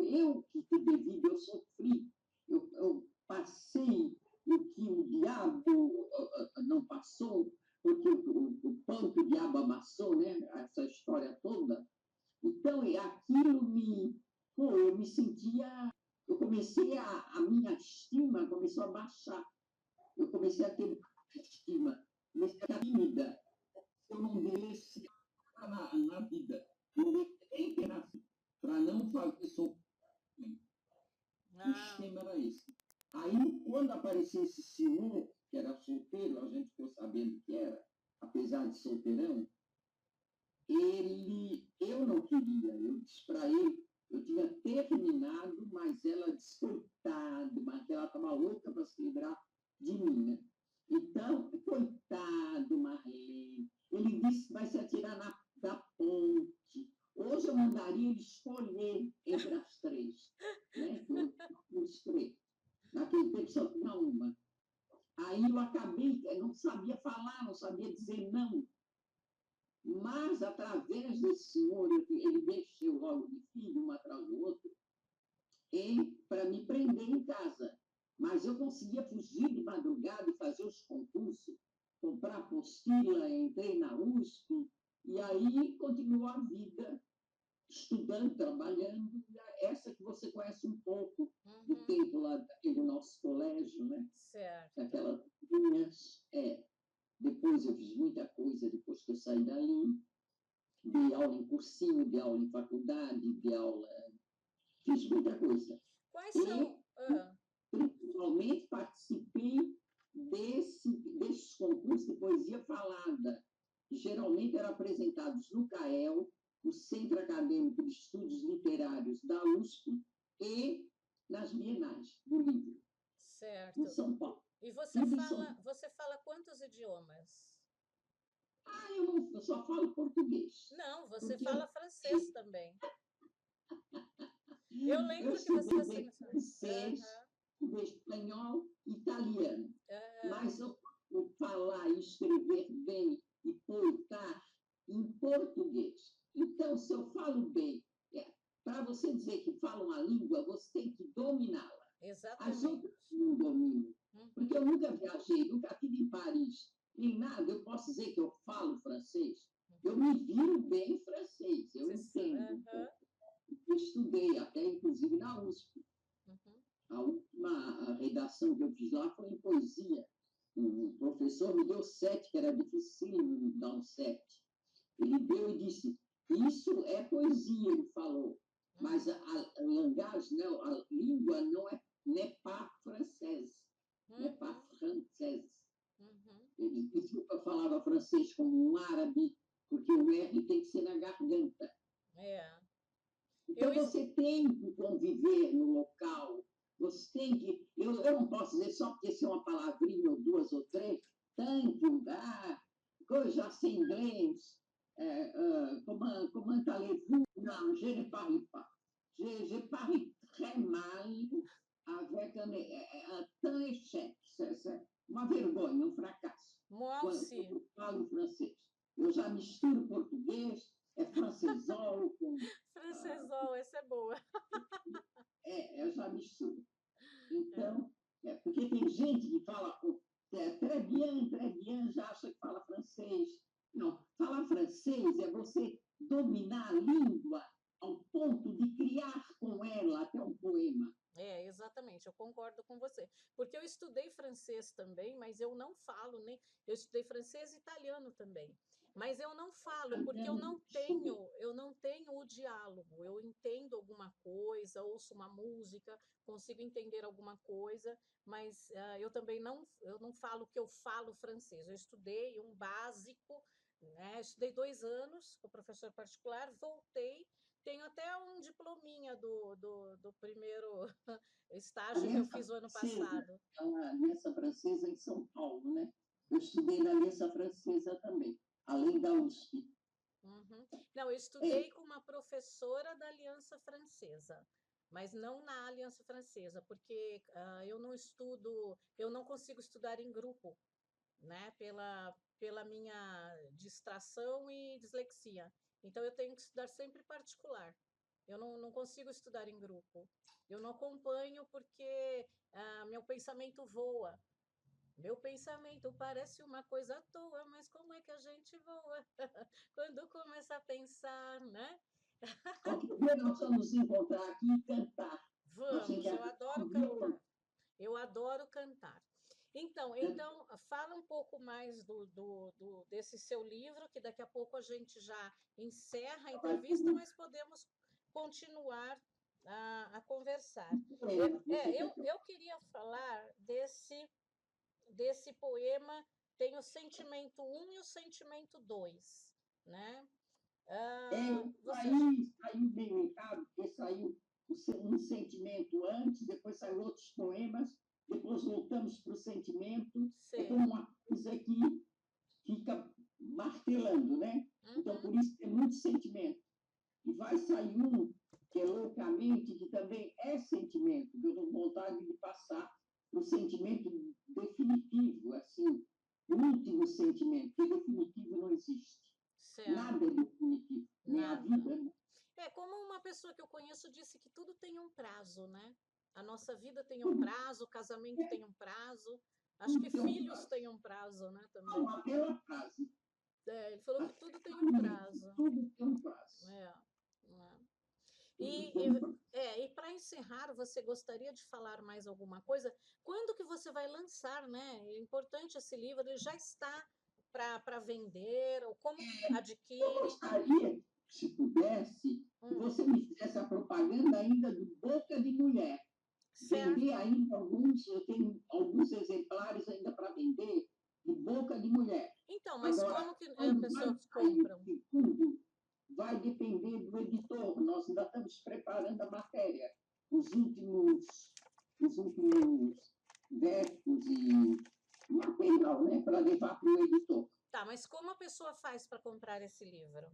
que te devido, eu sofri, eu passei o que o diabo não passou, porque o pão que o diabo amassou, né? Essa história toda. Então, eu me sentia, a minha estima começou a baixar. Eu comecei a ter estima, comecei a ficar tímida. Se eu não merecia na vida, eu nem ter nascido, para não fazer sofrimento. O esquema era esse. Aí, quando apareceu esse senhor, que era solteiro, a gente ficou sabendo que era, apesar de solteirão, eu não queria. Eu disse para ele, eu tinha terminado, mas ela disse: coitado, mas ela estava louca para se livrar de mim, né? Então, coitado, Marlene, ele disse que vai se atirar da ponte. Hoje eu mandaria ele escolher entre as três, né? Eu escolhi. Naquele tempo só tinha uma. Aí eu acabei, eu não sabia falar, não sabia dizer não. Mas, através desse senhor, ele mexeu logo de filho, um atrás do outro, para me prender em casa. Mas eu conseguia fugir de madrugada e fazer os concursos, comprar apostila, entrei na USP, e aí continuou a vida, estudando, trabalhando, essa que você conhece um pouco do tempo lá daquele nosso colégio, né? Certo. Aquelas linhas, Depois eu fiz muita coisa, depois que eu saí dali. Dei aula em cursinho, dei aula em faculdade, fiz muita coisa. Quais são? Principalmente participei desses concursos de poesia falada, que geralmente eram apresentados no CAEL, no Centro Acadêmico de Estudos Literários da USP, e nas Bienais do Livro, certo. em São Paulo. E você fala quantos idiomas? Eu só falo português. Não, você fala francês também. Eu lembro que você estudei francês, estudei espanhol, italiano. Mas eu falar e escrever bem e poetar em português. Então, se eu falo bem, para você dizer que fala uma língua, você tem que dominá-la. Exatamente. As outras não dominam. Porque eu nunca viajei, nunca estive em Paris, nem nada. Eu posso dizer que eu falo francês. Eu me viro bem em francês, eu entendo um pouco. Eu estudei, até inclusive na USP. A última redação que eu fiz lá foi em poesia. O professor me deu 7, que era difícil dar um 7. Ele deu e disse: isso é poesia, ele falou. Mas a langagem, não, a língua não é pas française. N'est pas française. Ele pediu que eu falava francês como um árabe, porque o R tem que ser na garganta. Então, você tem que conviver no local, você tem que... Eu não posso dizer só porque se é uma palavrinha ou duas ou três, tem que mudar, coisa sem inglês, comment allez-vous? Non, je ne parle pas. Je parle très mal, avec un échec. Uma vergonha, um fracasso. Moi Quando aussi. eu falo francês. Eu já misturo português, francesol com... Francesol, essa é boa. Eu já misturo. Então, porque tem gente que fala très bien, já acha que fala francês. Não, falar francês é você dominar a língua ao ponto de criar com ela até um poema. Exatamente, eu concordo com você. Porque eu estudei francês também, mas eu não falo, nem. Eu estudei francês e italiano também. Mas eu não falo, porque eu não tenho o diálogo. Eu entendo alguma coisa, ouço uma música, consigo entender alguma coisa, mas eu também eu não falo que eu falo francês. Eu estudei um básico, né? Estudei 2 anos com professor particular, voltei. Tenho até um diplominha do primeiro estágio que eu fiz o ano passado. A Aliança Francesa em São Paulo, né? Eu estudei na Aliança Francesa também, além da USP. Uhum. Não, eu estudei com uma professora da Aliança Francesa, mas não na Aliança Francesa, porque eu não consigo estudar em grupo, né? Pela minha distração e dislexia. Então, eu tenho que estudar sempre particular. Eu não consigo estudar em grupo. Eu não acompanho porque meu pensamento voa. Meu pensamento parece uma coisa à toa, mas como é que a gente voa? Quando começa a pensar, né? Qualquer dia nós vamos nos encontrar aqui e cantar. Vamos, eu adoro cantar. Eu adoro cantar. Então, fala um pouco mais desse seu livro, que daqui a pouco a gente já encerra a entrevista, mas podemos continuar a conversar. Eu queria falar desse poema, tem o sentimento 1 e o sentimento 2, né? Saiu bem errado, porque saiu um sentimento antes, depois saiu outros poemas, depois voltamos para o sentimento. É como uma coisa que fica martelando, né? Então, por isso tem muito sentimento. E vai sair um, que é loucamente, que também é sentimento, que eu estou com vontade de passar para o sentimento definitivo, assim, o último sentimento, que definitivo não existe. Certo. Nada é definitivo, nem a vida, né? Como uma pessoa que eu conheço disse que tudo tem um prazo, né? A nossa vida tem um prazo, o casamento tem um prazo, acho que filhos têm um prazo, né? Também. Não, até um prazo. Ele falou que tudo tem um prazo. Tudo tem um prazo. E para encerrar, você gostaria de falar mais alguma coisa? Quando que você vai lançar, né? É importante esse livro, ele já está para vender, ou como adquire? Eu gostaria, se pudesse, que você me fizesse a propaganda ainda do Boca de Mulher. Vender ainda eu tenho alguns exemplares ainda para vender de Boca de Mulher. Então, mas agora, como que as pessoas compram? Tudo vai depender do editor. Nós ainda estamos preparando a matéria. Os últimos versos e material, né, para levar para o editor. Tá, mas como a pessoa faz para comprar esse livro?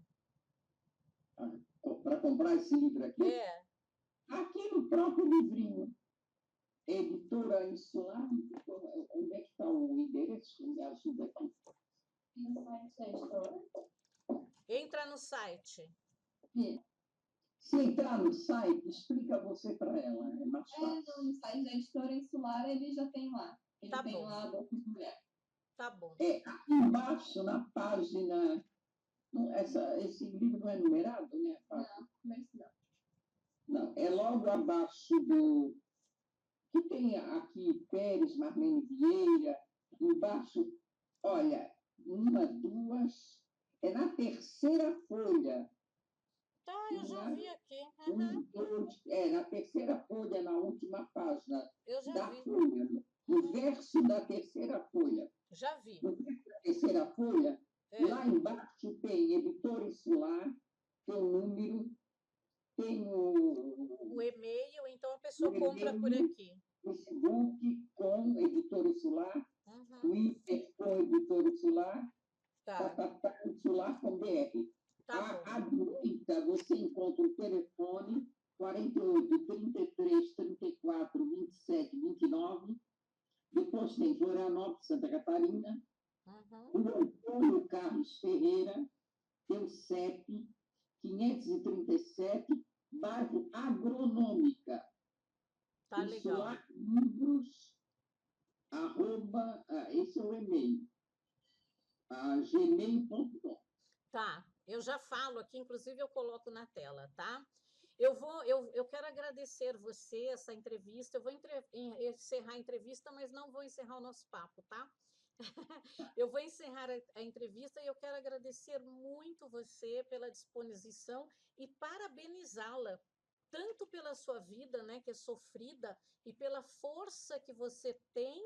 Para comprar esse livro aqui? Aqui no próprio livrinho. Editora Insular. Onde é que está o endereço? Me ajuda aqui. No site da editora. Entra no site. Se entrar no site, explica você para ela. É mais fácil. No site da editora Insular ele já tem lá. Ele tem bom. lá a Boca de Mulher. Tá bom. Aqui embaixo, na página... Esse livro não é numerado, né? Não, comercial. Não, é logo abaixo do... Que tem aqui Pérez, Marlene Vieira, embaixo, olha, 1, 2, é na terceira folha. Tá, eu já vi aqui. 1, 2, na terceira folha, na última página eu já da vi. folha, no verso da terceira folha. Já vi. No verso da terceira folha, lá embaixo tem Editora Insular, tem o número, tem o e-mail, então a pessoa compra por aqui. Facebook com Editora Insular, Twitter com Editora Insular, Insular com BR. A direita você encontra o telefone 48 33 34 26 Catarina. Uhum. O Antônio Carlos Ferreira tem o CEP 537, bairro Agronômica. Tá legal. Livros, esse é o e-mail, gmail.com. Tá, eu já falo aqui, inclusive eu coloco na tela, tá? Eu quero agradecer você, essa entrevista. Eu vou encerrar a entrevista, mas não vou encerrar o nosso papo, tá? Eu vou encerrar a entrevista e eu quero agradecer muito você pela disposição e parabenizá-la, tanto pela sua vida, né, que é sofrida, e pela força que você tem,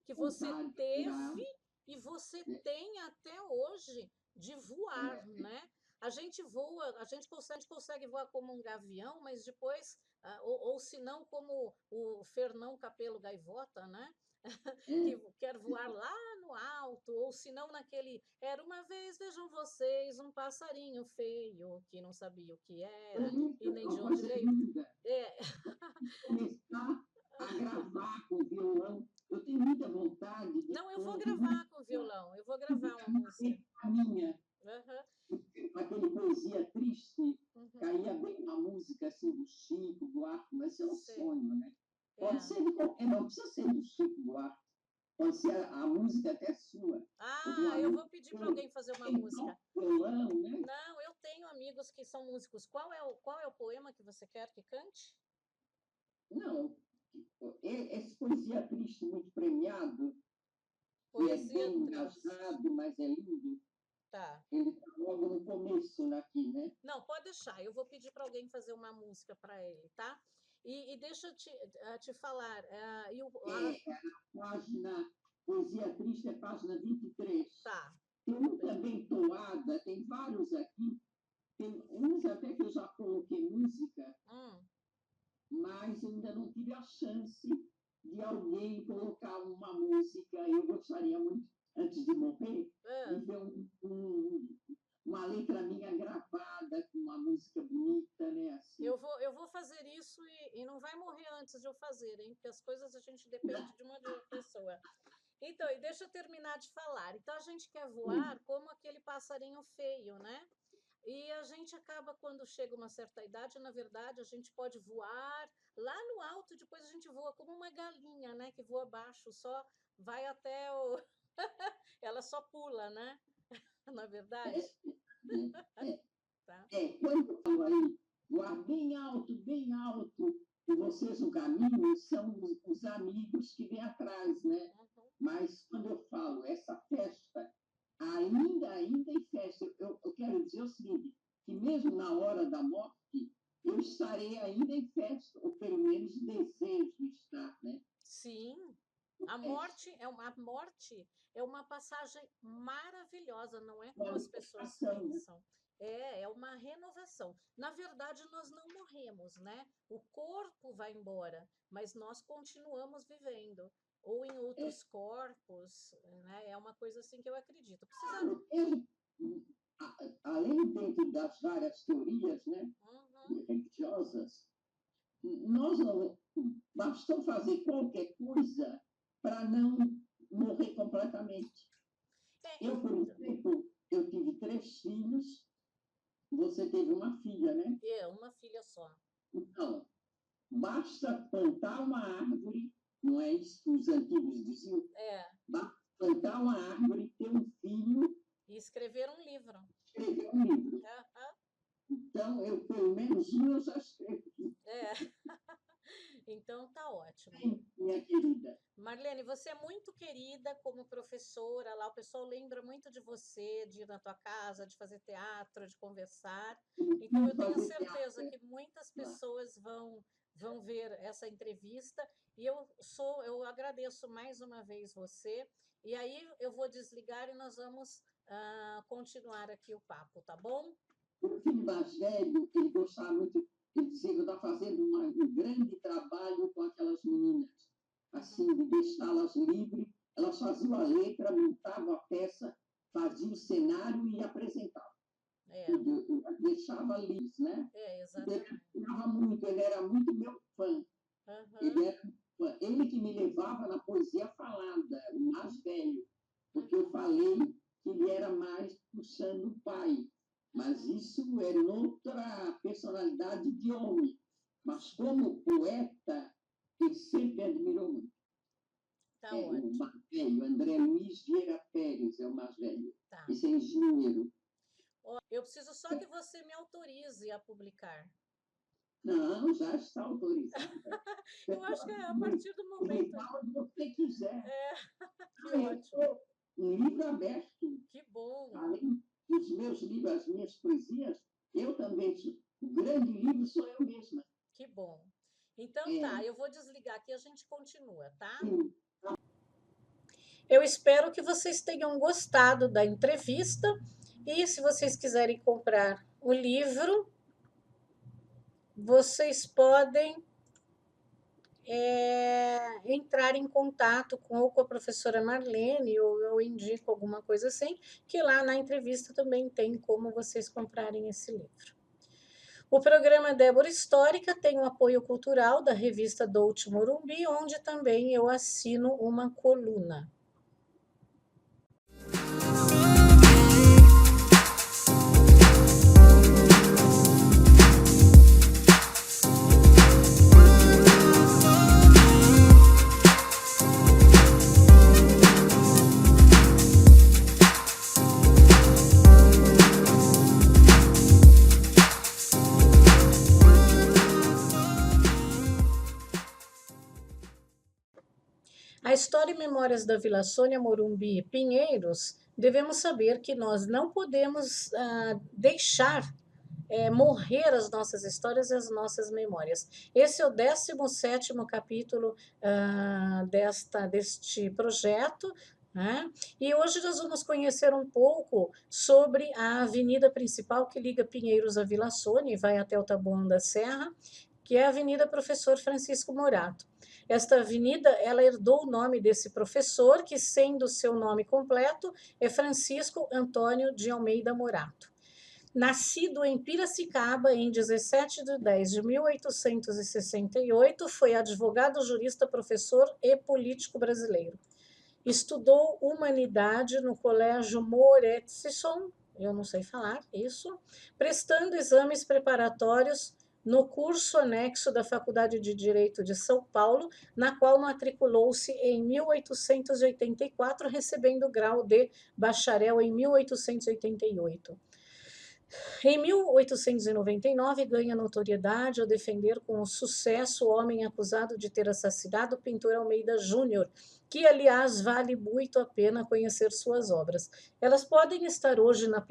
que você teve e você tem até hoje de voar, né? A gente voa, a gente consegue voar como um gavião, mas depois, ou se não, como o Fernão Capelo Gaivota, né? Que quer voar lá no alto, ou se não naquele. Era uma vez, vejam vocês, um passarinho feio que não sabia o que era e nem de onde veio. É. Começar a gravar com violão. Eu tenho muita vontade de. Não, eu vou gravar com violão, eu vou gravar uma música. A minha. Uhum. Aquele poesia triste, Uhum. caía bem uma música assim do Chico, do Arco, mas isso é um sonho, né? Pode ser não precisa ser do Chico, do Arco. Pode ser a música até sua. Eu vou pedir para alguém fazer uma música. Violão, né? Não, eu tenho amigos que são músicos. Qual é o poema que você quer que cante? Não, esse poesia triste muito premiado, Poesia que é bem triste. engasgado, mas é lindo. Tá. Ele está logo no começo aqui, né? Não, pode deixar. Eu vou pedir para alguém fazer uma música para ele, tá? E deixa eu te falar. A página Poesia Triste é página 23. Tá. Tem um também Toada, tem vários aqui. Tem uns até que eu já coloquei música, mas ainda não tive a chance de alguém colocar uma música. Eu gostaria muito, antes de morrer, de ver uma letra minha gravada com uma música bonita, né? Assim. Eu vou fazer isso e não vai morrer antes de eu fazer, hein? Porque as coisas a gente depende de uma pessoa. Então, e deixa eu terminar de falar. Então, a gente quer voar como aquele passarinho feio, né? E a gente acaba, quando chega uma certa idade, na verdade, a gente pode voar lá no alto, depois a gente voa como uma galinha, né? Que voa baixo, só vai até o... Ela só pula, né? Na verdade. Tá. Quando eu falo aí, voar bem alto, e vocês no caminho são os amigos que vêm atrás, né? Uhum. Mas quando eu falo essa festa, ainda em festa, eu quero dizer o seguinte, que mesmo na hora da morte, eu estarei ainda em festa, ou pelo menos desejo estar, né? Sim. A morte é uma passagem maravilhosa, não é como as pessoas pensam. É uma renovação. Na verdade, nós não morremos, né? O corpo vai embora, mas nós continuamos vivendo. Ou em outros corpos, né? É uma coisa assim que eu acredito. Além dentro das várias teorias, né, religiosas, nós não bastou fazer qualquer coisa para não morrer completamente. Eu, por exemplo, eu tive 3 filhos, você teve uma filha, né? Uma filha só. Então, basta plantar uma árvore, não é isso que os antigos diziam? Basta plantar uma árvore, ter um filho... E escrever um livro. Então, pelo menos eu já escrevi. Então, tá ótimo. Minha querida. Marlene, você é muito querida como professora lá, o pessoal lembra muito de você, de ir na tua casa, de fazer teatro, de conversar. Então, eu tenho certeza que muitas pessoas vão ver essa entrevista e eu agradeço mais uma vez você. E aí eu vou desligar e nós vamos continuar aqui o papo, tá bom? O filho mais velho, ele gostava muito, ele dizia que eu estava fazendo um grande trabalho com aquelas meninas, assim, de deixá-las livres, elas faziam a letra, montavam a peça, faziam o cenário e apresentavam. Eu deixava livres, né? Exatamente. Ele era muito meu fã. Ele era ele que me levava na poesia falada, o mais velho, porque eu falei que ele era mais puxando o pai. Mas isso é outra personalidade de homem. Mas como poeta, ele sempre admirou muito. Tá O ótimo. mais velho, André Luiz Vieira Pérez é o mais velho. Tá. Esse é engenheiro. Ó, eu preciso só que você me autorize a publicar. Não, já está autorizada. Eu acho que é a partir do momento. Fala o que você quiser. Que ótimo. Um livro aberto. Que bom. Além dos meus livros, as minhas poesias, eu também sou. O grande livro sou eu mesma. Que bom. Então tá, eu vou desligar aqui e a gente continua, tá? Eu espero que vocês tenham gostado da entrevista e se vocês quiserem comprar o livro, vocês podem entrar em contato com a professora Marlene, ou eu indico alguma coisa assim, que lá na entrevista também tem como vocês comprarem esse livro. O programa Débora Histórica tem o apoio cultural da revista Dolce Morumbi, onde também eu assino uma coluna. A história e memórias da Vila Sônia, Morumbi e Pinheiros, devemos saber que nós não podemos deixar morrer as nossas histórias e as nossas memórias. Esse é o 17º capítulo deste projeto, né? E hoje nós vamos conhecer um pouco sobre a avenida principal que liga Pinheiros à Vila Sônia e vai até o Taboão da Serra, que é a Avenida Professor Francisco Morato. Esta avenida, ela herdou o nome desse professor, que, sendo seu nome completo, é Francisco Antônio de Almeida Morato. Nascido em Piracicaba em 17 de 10 de 1868, foi advogado, jurista, professor e político brasileiro. Estudou Humanidade no Colégio Moretson, eu não sei falar isso, prestando exames preparatórios no curso anexo da Faculdade de Direito de São Paulo, na qual matriculou-se em 1884, recebendo o grau de bacharel em 1888. Em 1899, ganha notoriedade ao defender com sucesso o homem acusado de ter assassinado o pintor Almeida Júnior, que, aliás, vale muito a pena conhecer suas obras. Elas podem estar hoje na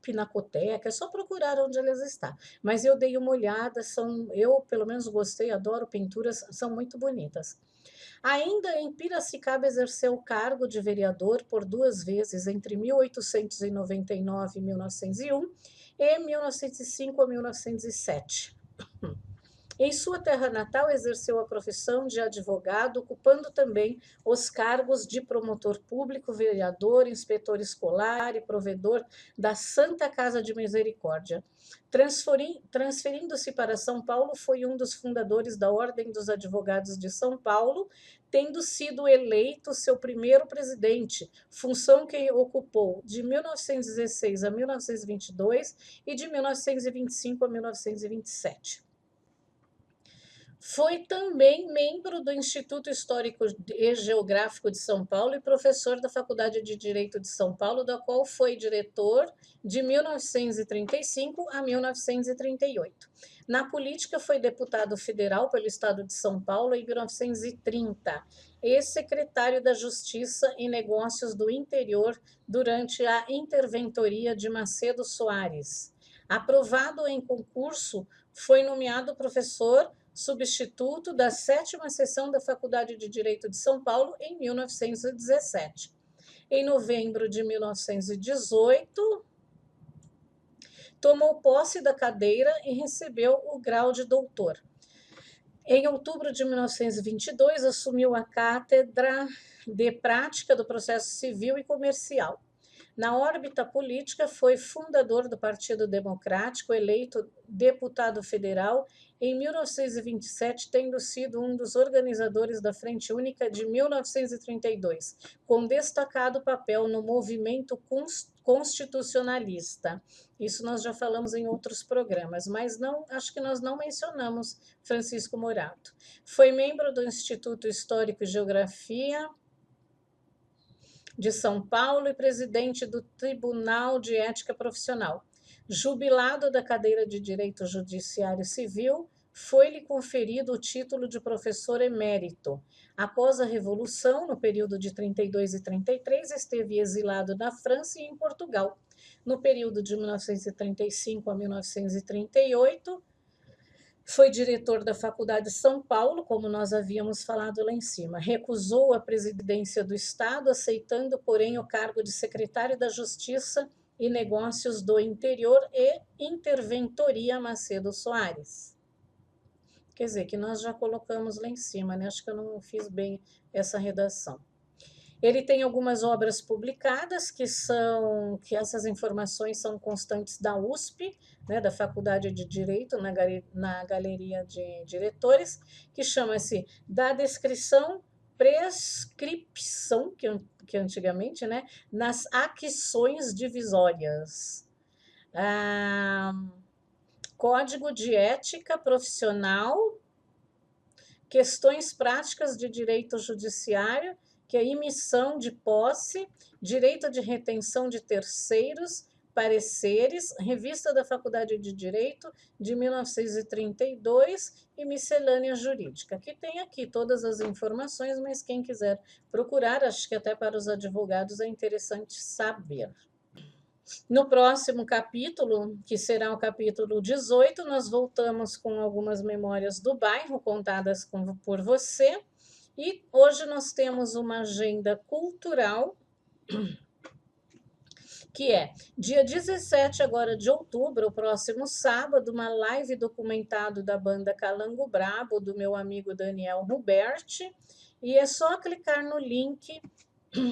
Pinacoteca, é só procurar onde elas estão. Mas eu dei uma olhada, eu pelo menos gostei, adoro pinturas, são muito bonitas. Ainda em Piracicaba, exerceu o cargo de vereador por 2 vezes, entre 1899 e 1901 e 1905 a 1907. Em sua terra natal, exerceu a profissão de advogado, ocupando também os cargos de promotor público, vereador, inspetor escolar e provedor da Santa Casa de Misericórdia. Transferindo-se para São Paulo, foi um dos fundadores da Ordem dos Advogados de São Paulo, tendo sido eleito seu primeiro presidente, função que ocupou de 1916 a 1922 e de 1925 a 1927. Foi também membro do Instituto Histórico e Geográfico de São Paulo e professor da Faculdade de Direito de São Paulo, da qual foi diretor de 1935 a 1938. Na política, foi deputado federal pelo Estado de São Paulo em 1930 e secretário da Justiça e Negócios do Interior durante a interventoria de Macedo Soares. Aprovado em concurso, foi nomeado professor substituto da 7ª seção da Faculdade de Direito de São Paulo em 1917. Em novembro de 1918, tomou posse da cadeira e recebeu o grau de doutor. Em outubro de 1922, assumiu a cátedra de Prática do Processo Civil e Comercial. Na órbita política, foi fundador do Partido Democrático, eleito deputado federal em 1927, tendo sido um dos organizadores da Frente Única de 1932, com destacado papel no movimento constitucionalista. Isso nós já falamos em outros programas, mas não, acho que nós não mencionamos Francisco Morato. Foi membro do Instituto Histórico e Geografia de São Paulo e presidente do Tribunal de Ética Profissional. Jubilado da cadeira de Direito Judiciário Civil, foi-lhe conferido o título de professor emérito. Após a Revolução, no período de 32 e 33, esteve exilado na França e em Portugal. No período de 1935 a 1938, foi diretor da Faculdade de São Paulo, como nós havíamos falado lá em cima. Recusou a presidência do Estado, aceitando, porém, o cargo de secretário da Justiça e Negócios do Interior e Interventoria Macedo Soares. Quer dizer, que nós já colocamos lá em cima, né? Acho que eu não fiz bem essa redação. Ele tem algumas obras publicadas que essas informações são constantes da USP, né, da Faculdade de Direito, na Galeria de Diretores, que chama-se Da Descrição, Prescripção, que antigamente, né, nas Acções Divisórias. Código de Ética Profissional, Questões Práticas de Direito Judiciário, que é emissão de posse, direito de retenção de terceiros, pareceres, revista da Faculdade de Direito de 1932 e miscelânea jurídica. Que tem aqui todas as informações, mas quem quiser procurar, acho que até para os advogados é interessante saber. No próximo capítulo, que será o capítulo 18, nós voltamos com algumas memórias do bairro contadas por você. E hoje nós temos uma agenda cultural, que é dia 17 agora de outubro, o próximo sábado, uma live documentado da banda Calango Brabo, do meu amigo Daniel Huberti, e é só clicar no link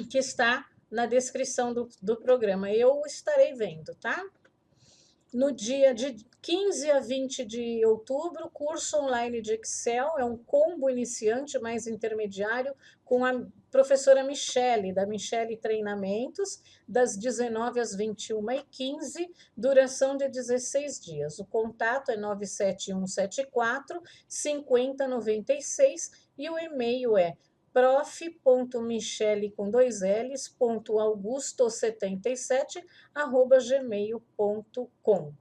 que está na descrição do programa. Eu estarei vendo, tá? No dia de 15 a 20 de outubro, curso online de Excel, é um combo iniciante mais intermediário com a professora Michele, da Michele Treinamentos, das 19 às 21h15, duração de 16 dias. O contato é 97174-5096 e o e-mail é prof.michele.augusto77@gmail.com.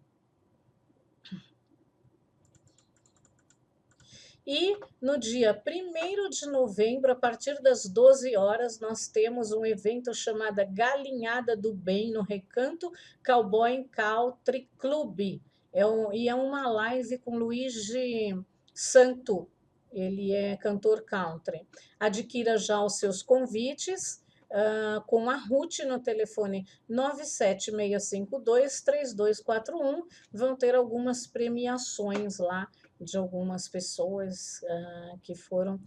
E no dia 1º de novembro, a partir das 12 horas, nós temos um evento chamado Galinhada do Bem no Recanto Cowboy Country Club. É uma live com Luigi Santo. Ele é cantor country. Adquira já os seus convites com a Ruth no telefone 97652-3241. Vão ter algumas premiações lá de algumas pessoas que foram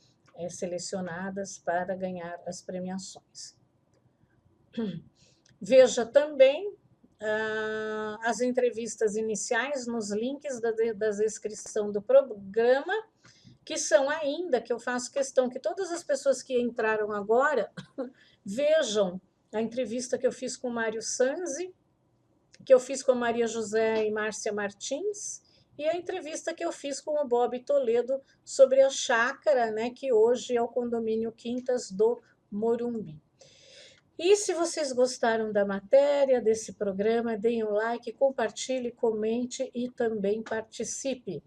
selecionadas para ganhar as premiações. Veja também as entrevistas iniciais nos links da descrição do programa, que são ainda, que eu faço questão que todas as pessoas que entraram agora vejam a entrevista que eu fiz com o Mário Sanzi, que eu fiz com a Maria José e Márcia Martins, e a entrevista que eu fiz com o Bob Toledo sobre a chácara, né, que hoje é o condomínio Quintas do Morumbi. E se vocês gostaram da matéria, desse programa, deem um like, compartilhe, comente e também participe.